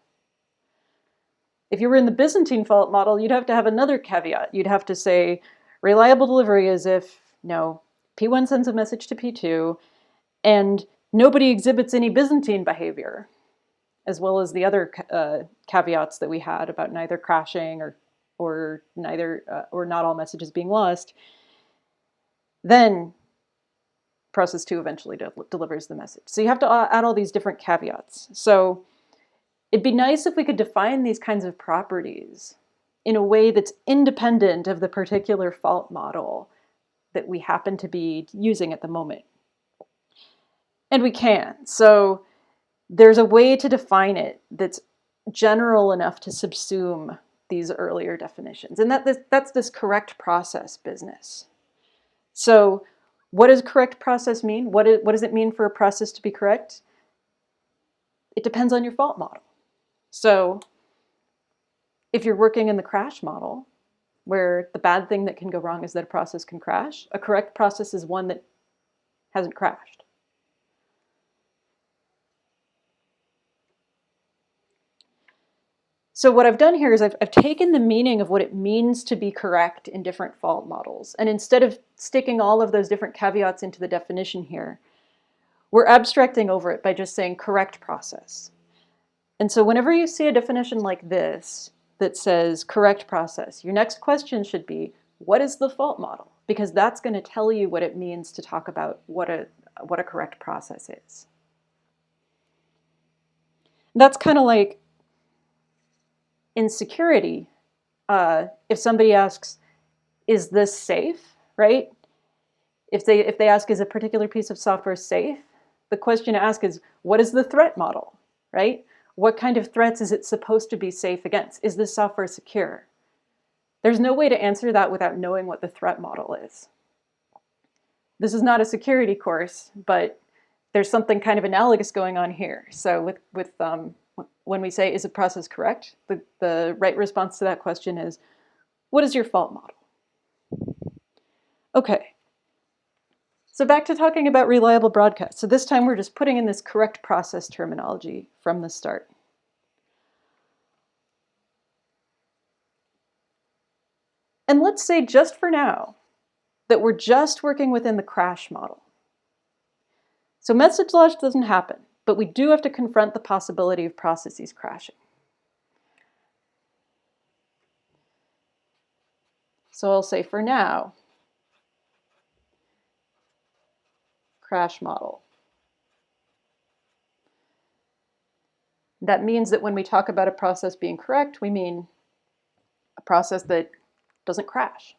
If you were in the Byzantine fault model, you'd have to have another caveat. You'd have to say reliable delivery is if, no, P1 sends a message to P2 and nobody exhibits any Byzantine behavior, as well as the other caveats that we had about neither crashing or not all messages being lost. Then process 2 eventually delivers the message. So you have to add all these different caveats. So it'd be nice if we could define these kinds of properties in a way that's independent of the particular fault model that we happen to be using at the moment. And we can. So there's a way to define it that's general enough to subsume these earlier definitions. And that's this correct process business. So what does correct process mean? What does it mean for a process to be correct? It depends on your fault model. So if you're working in the crash model, where the bad thing that can go wrong is that a process can crash, a correct process is one that hasn't crashed. So what I've done here is I've taken the meaning of what it means to be correct in different fault models. And instead of sticking all of those different caveats into the definition here, we're abstracting over it by just saying correct process. And so whenever you see a definition like this that says correct process, your next question should be, what is the fault model? Because that's going to tell you what it means to talk about what a correct process is. That's kind of like in security, if somebody asks, is this safe, right? If they ask, is a particular piece of software safe? The question to ask is, what is the threat model, right? What kind of threats is it supposed to be safe against? Is this software secure? There's no way to answer that without knowing what the threat model is. This is not a security course, but there's something kind of analogous going on here. So when we say, is a process correct? The right response to that question is, what is your fault model? Okay. So back to talking about reliable broadcast. So this time we're just putting in this correct process terminology from the start. And let's say just for now that we're just working within the crash model. So message loss doesn't happen, but we do have to confront the possibility of processes crashing. So I'll say for now, crash model. That means that when we talk about a process being correct, we mean a process that doesn't crash.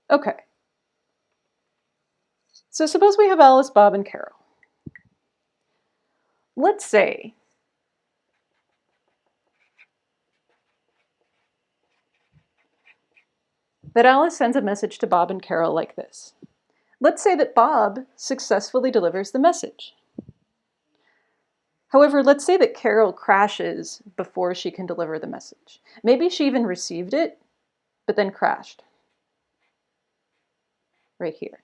Okay. So suppose we have Alice, Bob, and Carol. Let's say that Alice sends a message to Bob and Carol like this. Let's say that Bob successfully delivers the message. However, let's say that Carol crashes before she can deliver the message. Maybe she even received it, but then crashed. Right here.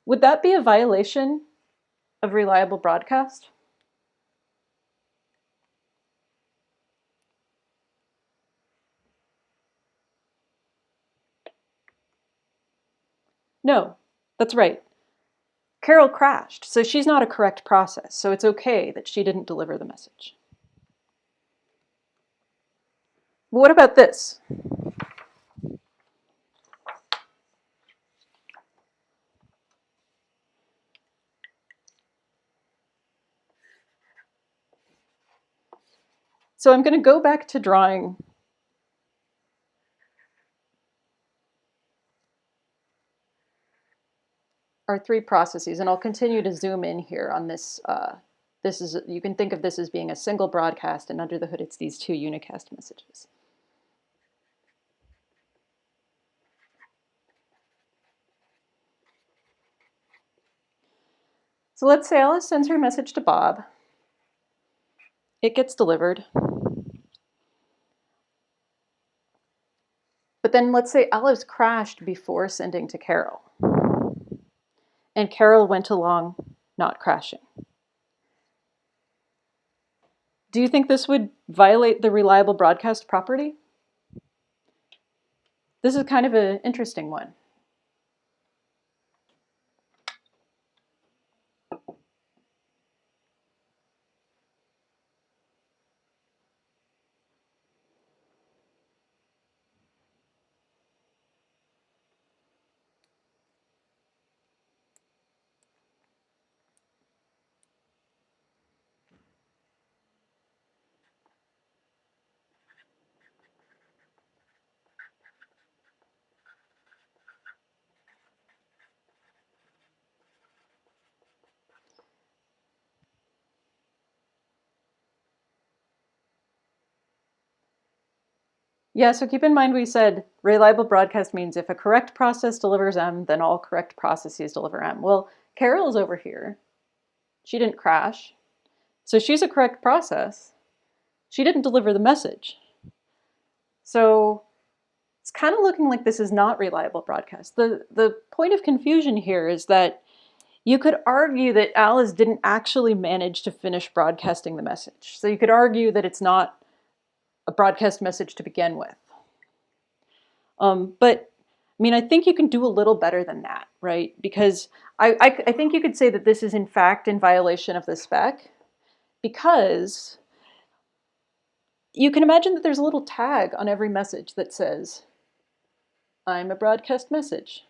Would that be a violation of reliable broadcast? No, that's right. Carol crashed, so she's not a correct process, so it's okay that she didn't deliver the message. But what about this? So I'm going to go back to drawing our three processes, and I'll continue to zoom in here on this. You can think of this as being a single broadcast, and under the hood it's these two unicast messages. So let's say Alice sends her message to Bob. It gets delivered. But then let's say Alice crashed before sending to Carol. And Carol went along not crashing. Do you think this would violate the reliable broadcast property? This is kind of an interesting one. Yeah, so keep in mind we said reliable broadcast means if a correct process delivers M, then all correct processes deliver M. Well, Carol's over here. She didn't crash. So she's a correct process. She didn't deliver the message. So it's kind of looking like this is not reliable broadcast. The point of confusion here is that you could argue that Alice didn't actually manage to finish broadcasting the message. So you could argue that it's not a broadcast message to begin with. But I mean, I think you can do a little better than that, right? Because I think you could say that this is in fact in violation of the spec, because you can imagine that there's a little tag on every message that says, I'm a broadcast message,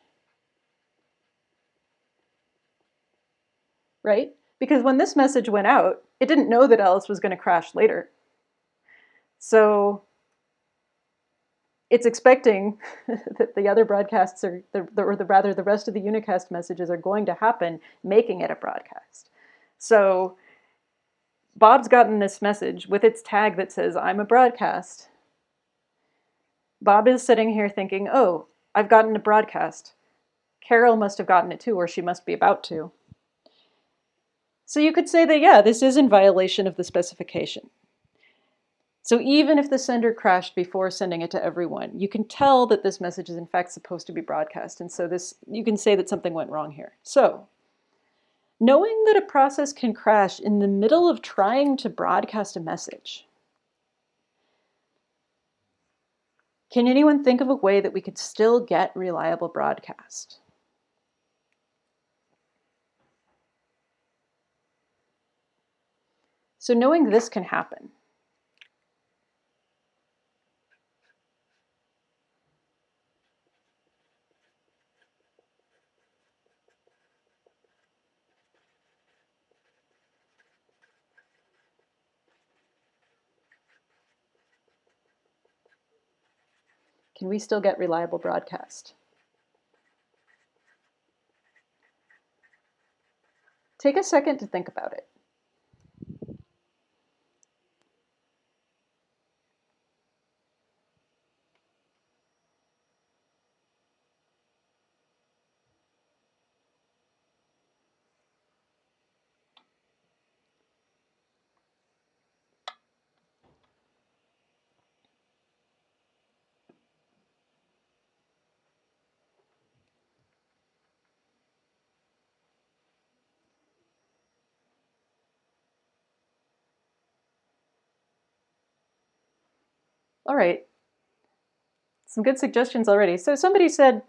right? Because when this message went out, it didn't know that Alice was going to crash later. So it's expecting that the other broadcasts are, rather the rest of the unicast messages are going to happen, making it a broadcast. So Bob's gotten this message with its tag that says, I'm a broadcast. Bob is sitting here thinking, oh, I've gotten a broadcast. Carol must have gotten it too, or she must be about to. So you could say that, yeah, this is in violation of the specification. So even if the sender crashed before sending it to everyone, you can tell that this message is in fact supposed to be broadcast. And so you can say that something went wrong here. So knowing that a process can crash in the middle of trying to broadcast a message, can anyone think of a way that we could still get reliable broadcast? So knowing this can happen, can we still get reliable broadcast? Take a second to think about it. All right, some good suggestions already. So somebody said,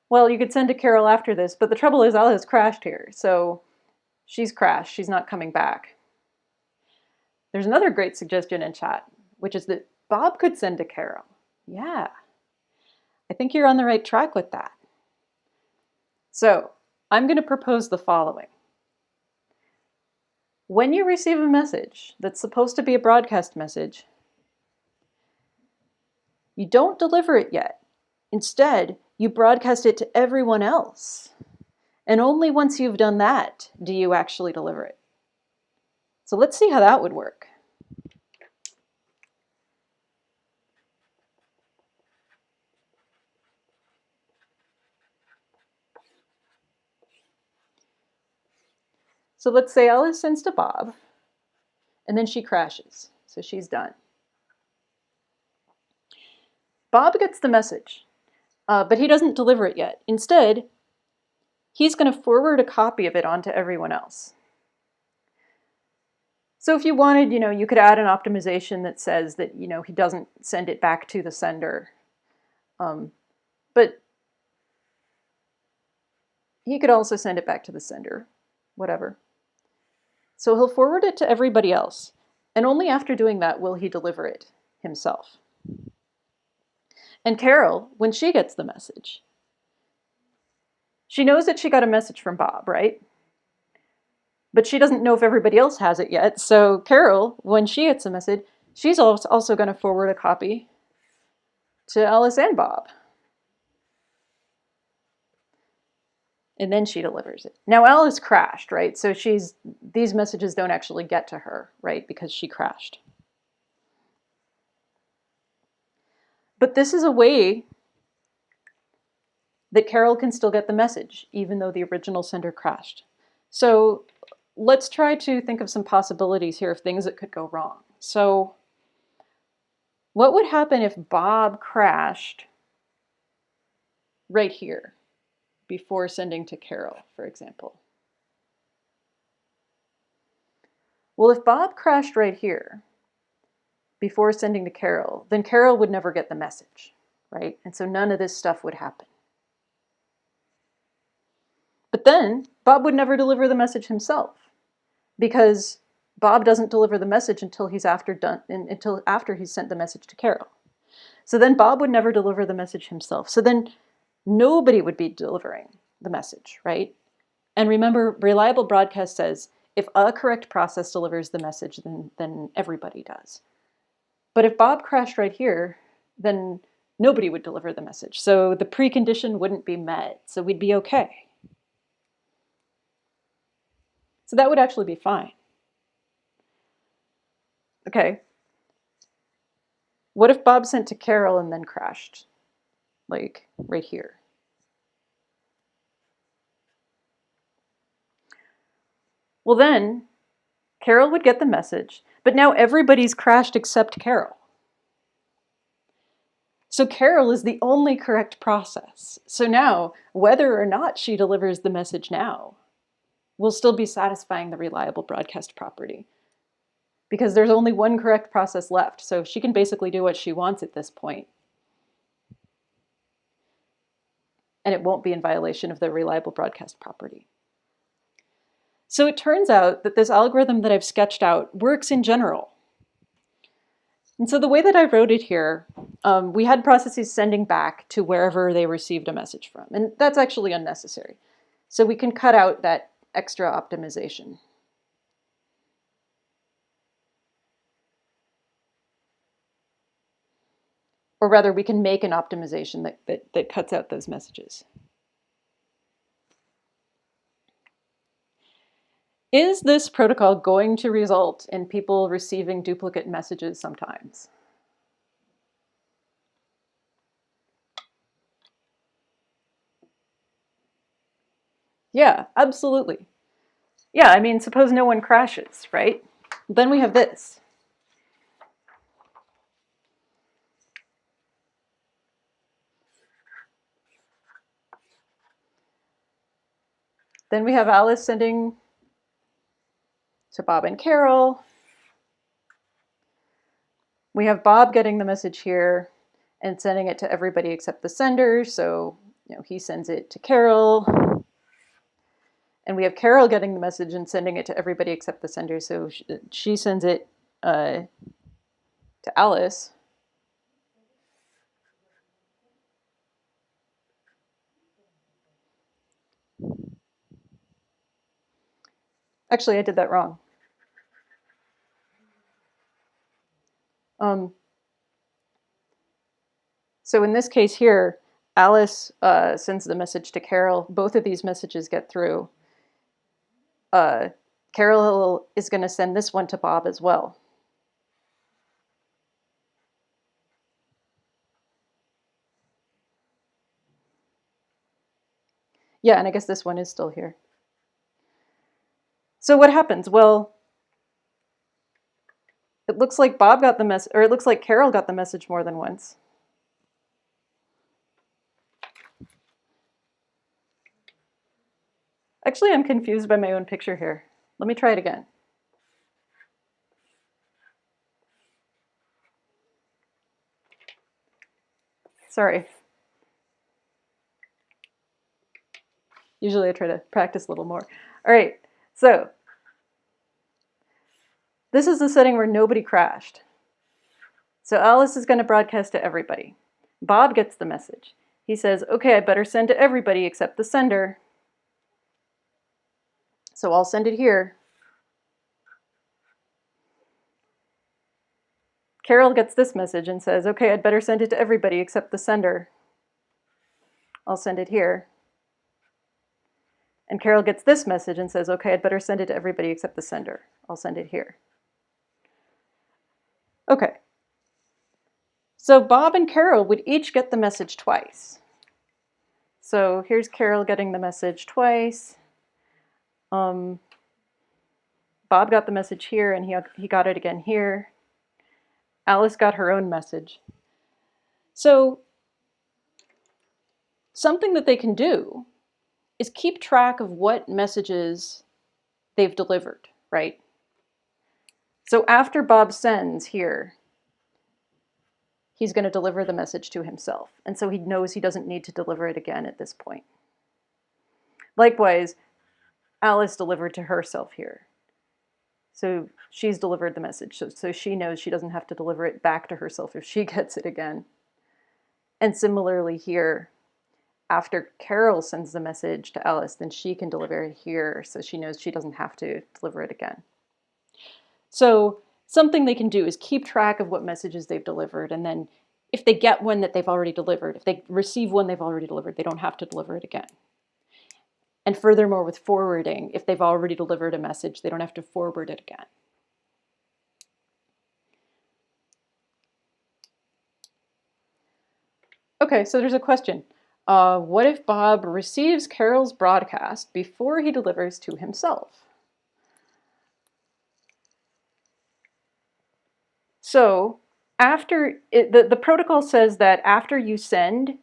well, you could send to Carol after this, but the trouble is Alice crashed here. So she's crashed, she's not coming back. There's another great suggestion in chat, which is that Bob could send to Carol. Yeah, I think you're on the right track with that. So I'm going to propose the following. When you receive a message that's supposed to be a broadcast message, you don't deliver it yet. Instead, you broadcast it to everyone else. And only once you've done that do you actually deliver it. So let's see how that would work. So So let's say Alice sends to Bob, and then she crashes. So she's done. Bob gets the message, but he doesn't deliver it yet. Instead, he's going to forward a copy of it onto everyone else. So if you wanted, you could add an optimization that says that, he doesn't send it back to the sender. But he could also send it back to the sender, whatever. So he'll forward it to everybody else. And only after doing that will he deliver it himself. And Carol, when she gets the message, she knows that she got a message from Bob, right? But she doesn't know if everybody else has it yet. So Carol, when she gets a message, she's also going to forward a copy to Alice and Bob. And then she delivers it. Now Alice crashed, right? So these messages don't actually get to her, right? Because she crashed. But this is a way that Carol can still get the message, even though the original sender crashed. So let's try to think of some possibilities here of things that could go wrong. So what would happen if Bob crashed right here before sending to Carol, for example? Well, if Bob crashed right here before sending to Carol, then Carol would never get the message, right? And so none of this stuff would happen. But then Bob would never deliver the message himself, because Bob doesn't deliver the message until after he's sent the message to Carol. So then Bob would never deliver the message himself. So then nobody would be delivering the message, right? And remember, reliable broadcast says if a correct process delivers the message, then everybody does. But if Bob crashed right here, then nobody would deliver the message. So the precondition wouldn't be met. So we'd be okay. So that would actually be fine. Okay. What if Bob sent to Carol and then crashed? Like right here. Well then, Carol would get the message, but now everybody's crashed except Carol. So Carol is the only correct process. So now, whether or not she delivers the message now, will still be satisfying the reliable broadcast property, because there's only one correct process left. So she can basically do what she wants at this point, and it won't be in violation of the reliable broadcast property. So it turns out that this algorithm that I've sketched out works in general. And so the way that I wrote it here, we had processes sending back to wherever they received a message from, and that's actually unnecessary. So we can cut out that extra optimization. Or rather, we can make an optimization that cuts out those messages. Is this protocol going to result in people receiving duplicate messages sometimes? Yeah, absolutely. Yeah, I mean, suppose no one crashes, right? Then we have this. Then we have Alice sending to Bob and Carol. We have Bob getting the message here and sending it to everybody except the sender. So, he sends it to Carol. And we have Carol getting the message and sending it to everybody except the sender. So she sends it to Alice. Actually, I did that wrong. So in this case here, Alice sends the message to Carol. Both of these messages get through. Carol is going to send this one to Bob as well. Yeah, and I guess this one is still here. So what happens? Well, it looks like Bob got the message, or it looks like Carol got the message more than once. Actually, I'm confused by my own picture here. Let me try it again. Sorry. Usually I try to practice a little more. All right, so this is the setting where nobody crashed. So Alice is going to broadcast to everybody. Bob gets the message. He says, okay, I better send to everybody except the sender. So I'll send it here. Carol gets this message and says, okay, I'd better send it to everybody except the sender. I'll send it here. And Carol gets this message and says, okay, I'd better send it to everybody except the sender. I'll send it here. Okay. So Bob and Carol would each get the message twice. So here's Carol getting the message twice. Bob got the message here and he got it again here. Alice got her own message. So something that they can do is keep track of what messages they've delivered, right? So after Bob sends here, he's going to deliver the message to himself. And so he knows he doesn't need to deliver it again at this point. Likewise, Alice delivered to herself here. So she's delivered the message. So she knows she doesn't have to deliver it back to herself if she gets it again. And similarly here, after Carol sends the message to Alice, then she can deliver it here, so she knows she doesn't have to deliver it again. So something they can do is keep track of what messages they've delivered, and then if they get one that they've already delivered, if they receive one they've already delivered, they don't have to deliver it again. And furthermore, with forwarding, if they've already delivered a message, they don't have to forward it again. Okay, so there's a question. What if Bob receives Carol's broadcast before he delivers to himself? So the protocol says that after you send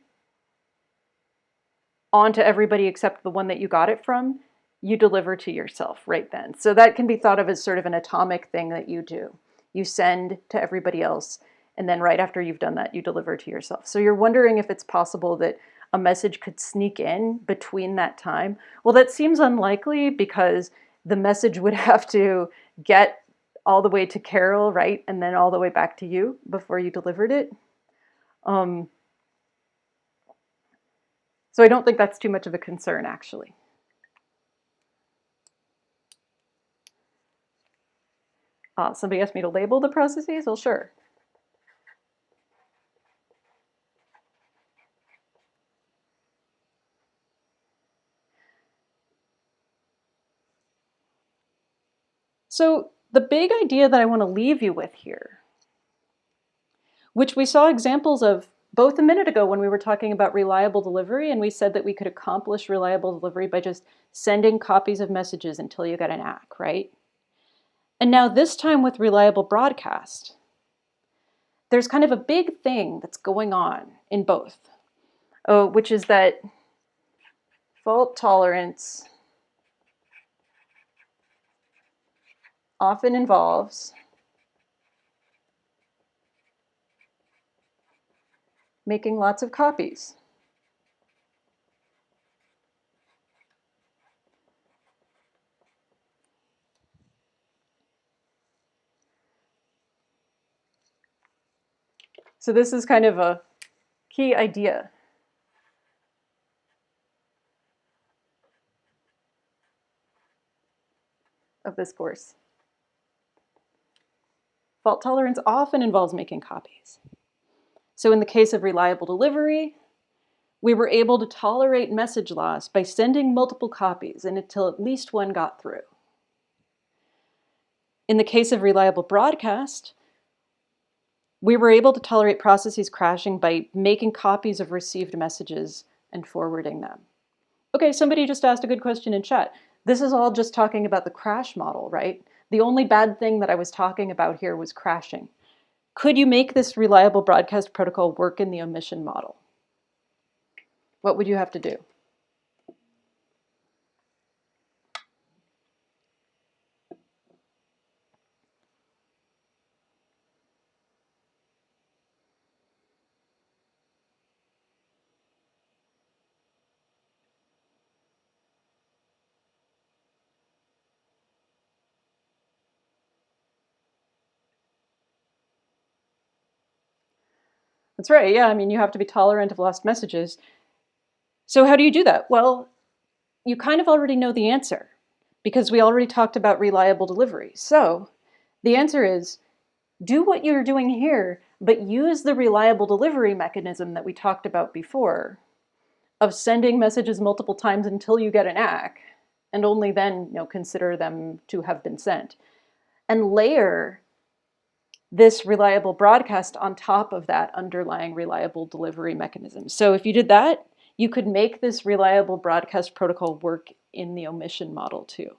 on to everybody except the one that you got it from, you deliver to yourself right then. So that can be thought of as sort of an atomic thing that you do. You send to everybody else, and then right after you've done that, you deliver to yourself. So you're wondering if it's possible that a message could sneak in between that time. Well, that seems unlikely because the message would have to get all the way to Carol, right? And then all the way back to you before you delivered it. So I don't think that's too much of a concern, actually. Somebody asked me to label the processes? Well, sure. So the big idea that I want to leave you with here, which we saw examples of both a minute ago when we were talking about reliable delivery, and we said that we could accomplish reliable delivery by just sending copies of messages until you get an ACK, right? And now this time with reliable broadcast, there's kind of a big thing that's going on in both, which is that fault tolerance often involves making lots of copies. So this is kind of a key idea. Of this course. Fault tolerance often involves making copies. So in the case of reliable delivery, we were able to tolerate message loss by sending multiple copies and until at least one got through. In the case of reliable broadcast, we were able to tolerate processes crashing by making copies of received messages and forwarding them. Okay, somebody just asked a good question in chat. This is all just talking about the crash model, right? The only bad thing that I was talking about here was crashing. Could you make this reliable broadcast protocol work in the omission model? What would you have to do? That's right, yeah, I mean, you have to be tolerant of lost messages. So how do you do that? Well, you kind of already know the answer because we already talked about reliable delivery. So the answer is do what you're doing here, but use the reliable delivery mechanism that we talked about before of sending messages multiple times until you get an ACK, and only then consider them to have been sent. And layer this reliable broadcast on top of that underlying reliable delivery mechanism. So if you did that, you could make this reliable broadcast protocol work in the omission model too.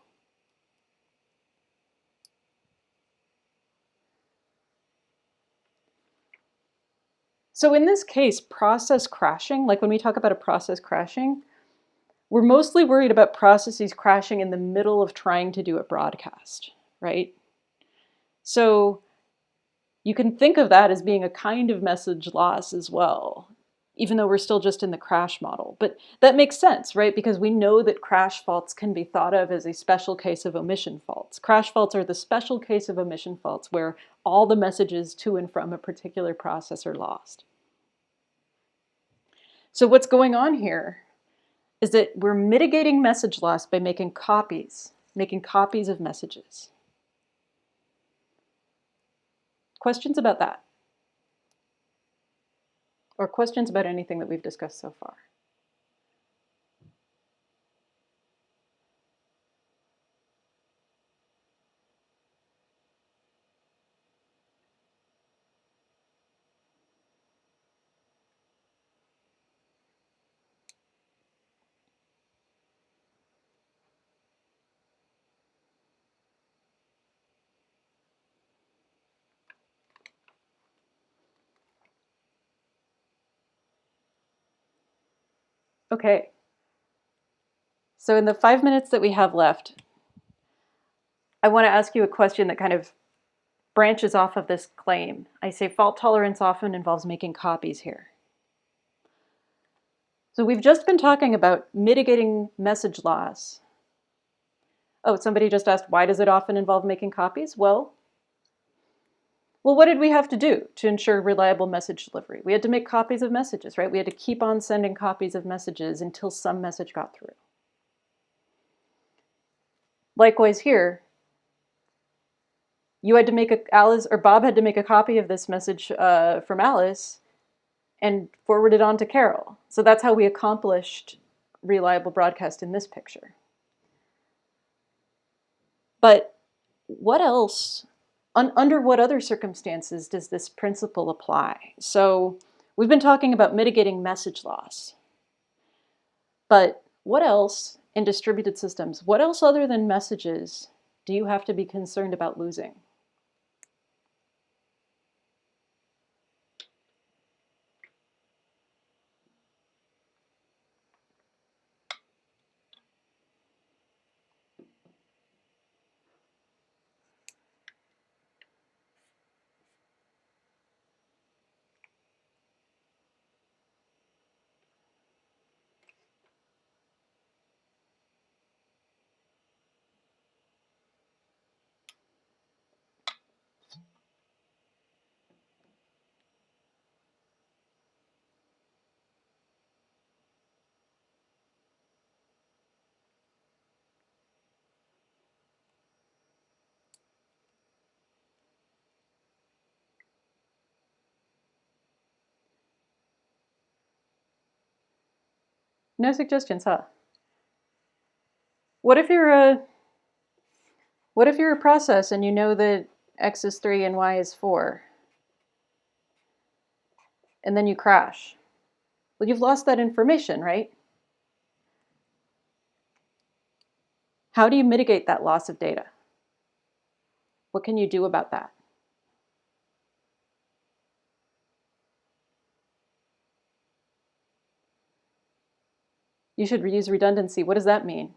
So in this case, process crashing, like when we talk about a process crashing, we're mostly worried about processes crashing in the middle of trying to do a broadcast, right? So you can think of that as being a kind of message loss as well, even though we're still just in the crash model. But that makes sense, right? Because we know that crash faults can be thought of as a special case of omission faults. Crash faults are the special case of omission faults where all the messages to and from a particular process are lost. So what's going on here is that we're mitigating message loss by making copies of messages. Questions about that? Or questions about anything that we've discussed so far? Okay. So in the 5 minutes that we have left, I want to ask you a question that kind of branches off of this claim. I say fault tolerance often involves making copies here. So we've just been talking about mitigating message loss. Oh, somebody just asked, why does it often involve making copies? Well, what did we have to do to ensure reliable message delivery? We had to make copies of messages, right? We had to keep on sending copies of messages until some message got through. Likewise here, you had to make Bob had to make a copy of this message from Alice and forward it on to Carol. So that's how we accomplished reliable broadcast in this picture. But what else, under what other circumstances does this principle apply? So we've been talking about mitigating message loss. But what else in distributed systems, what else other than messages do you have to be concerned about losing? No suggestions, huh? What if you're a process and you know that X is 3 and Y is 4, and then you crash? Well, you've lost that information, right? How do you mitigate that loss of data? What can you do about that? You should use redundancy. What does that mean?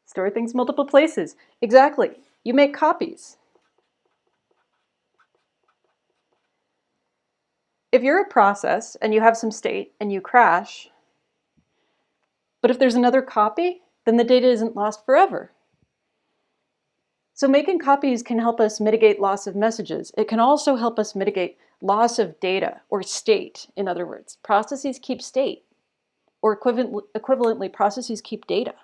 Store things multiple places. Exactly. You make copies. If you're a process and you have some state and you crash, but if there's another copy, then the data isn't lost forever. So making copies can help us mitigate loss of messages. It can also help us mitigate loss of data, or state, in other words. Processes keep state, or equivalently, processes keep data.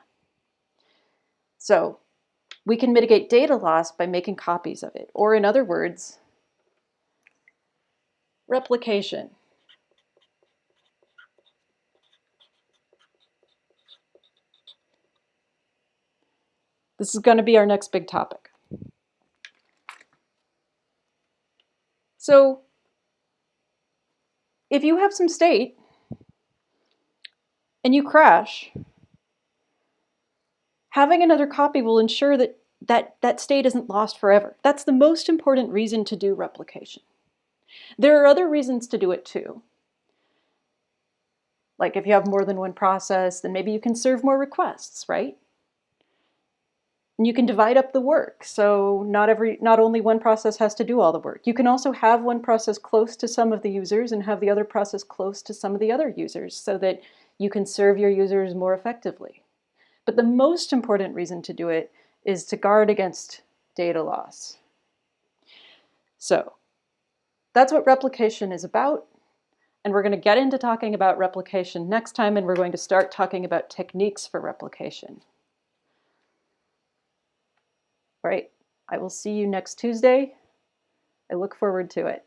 So we can mitigate data loss by making copies of it, or in other words, replication. This is going to be our next big topic. So if you have some state and you crash, having another copy will ensure that state isn't lost forever. That's the most important reason to do replication. There are other reasons to do it too. Like if you have more than one process, then maybe you can serve more requests, right? And you can divide up the work. So not only one process has to do all the work. You can also have one process close to some of the users and have the other process close to some of the other users so that you can serve your users more effectively. But the most important reason to do it is to guard against data loss. So that's what replication is about. And we're going to get into talking about replication next time, and we're going to start talking about techniques for replication. All right, I will see you next Tuesday. I look forward to it.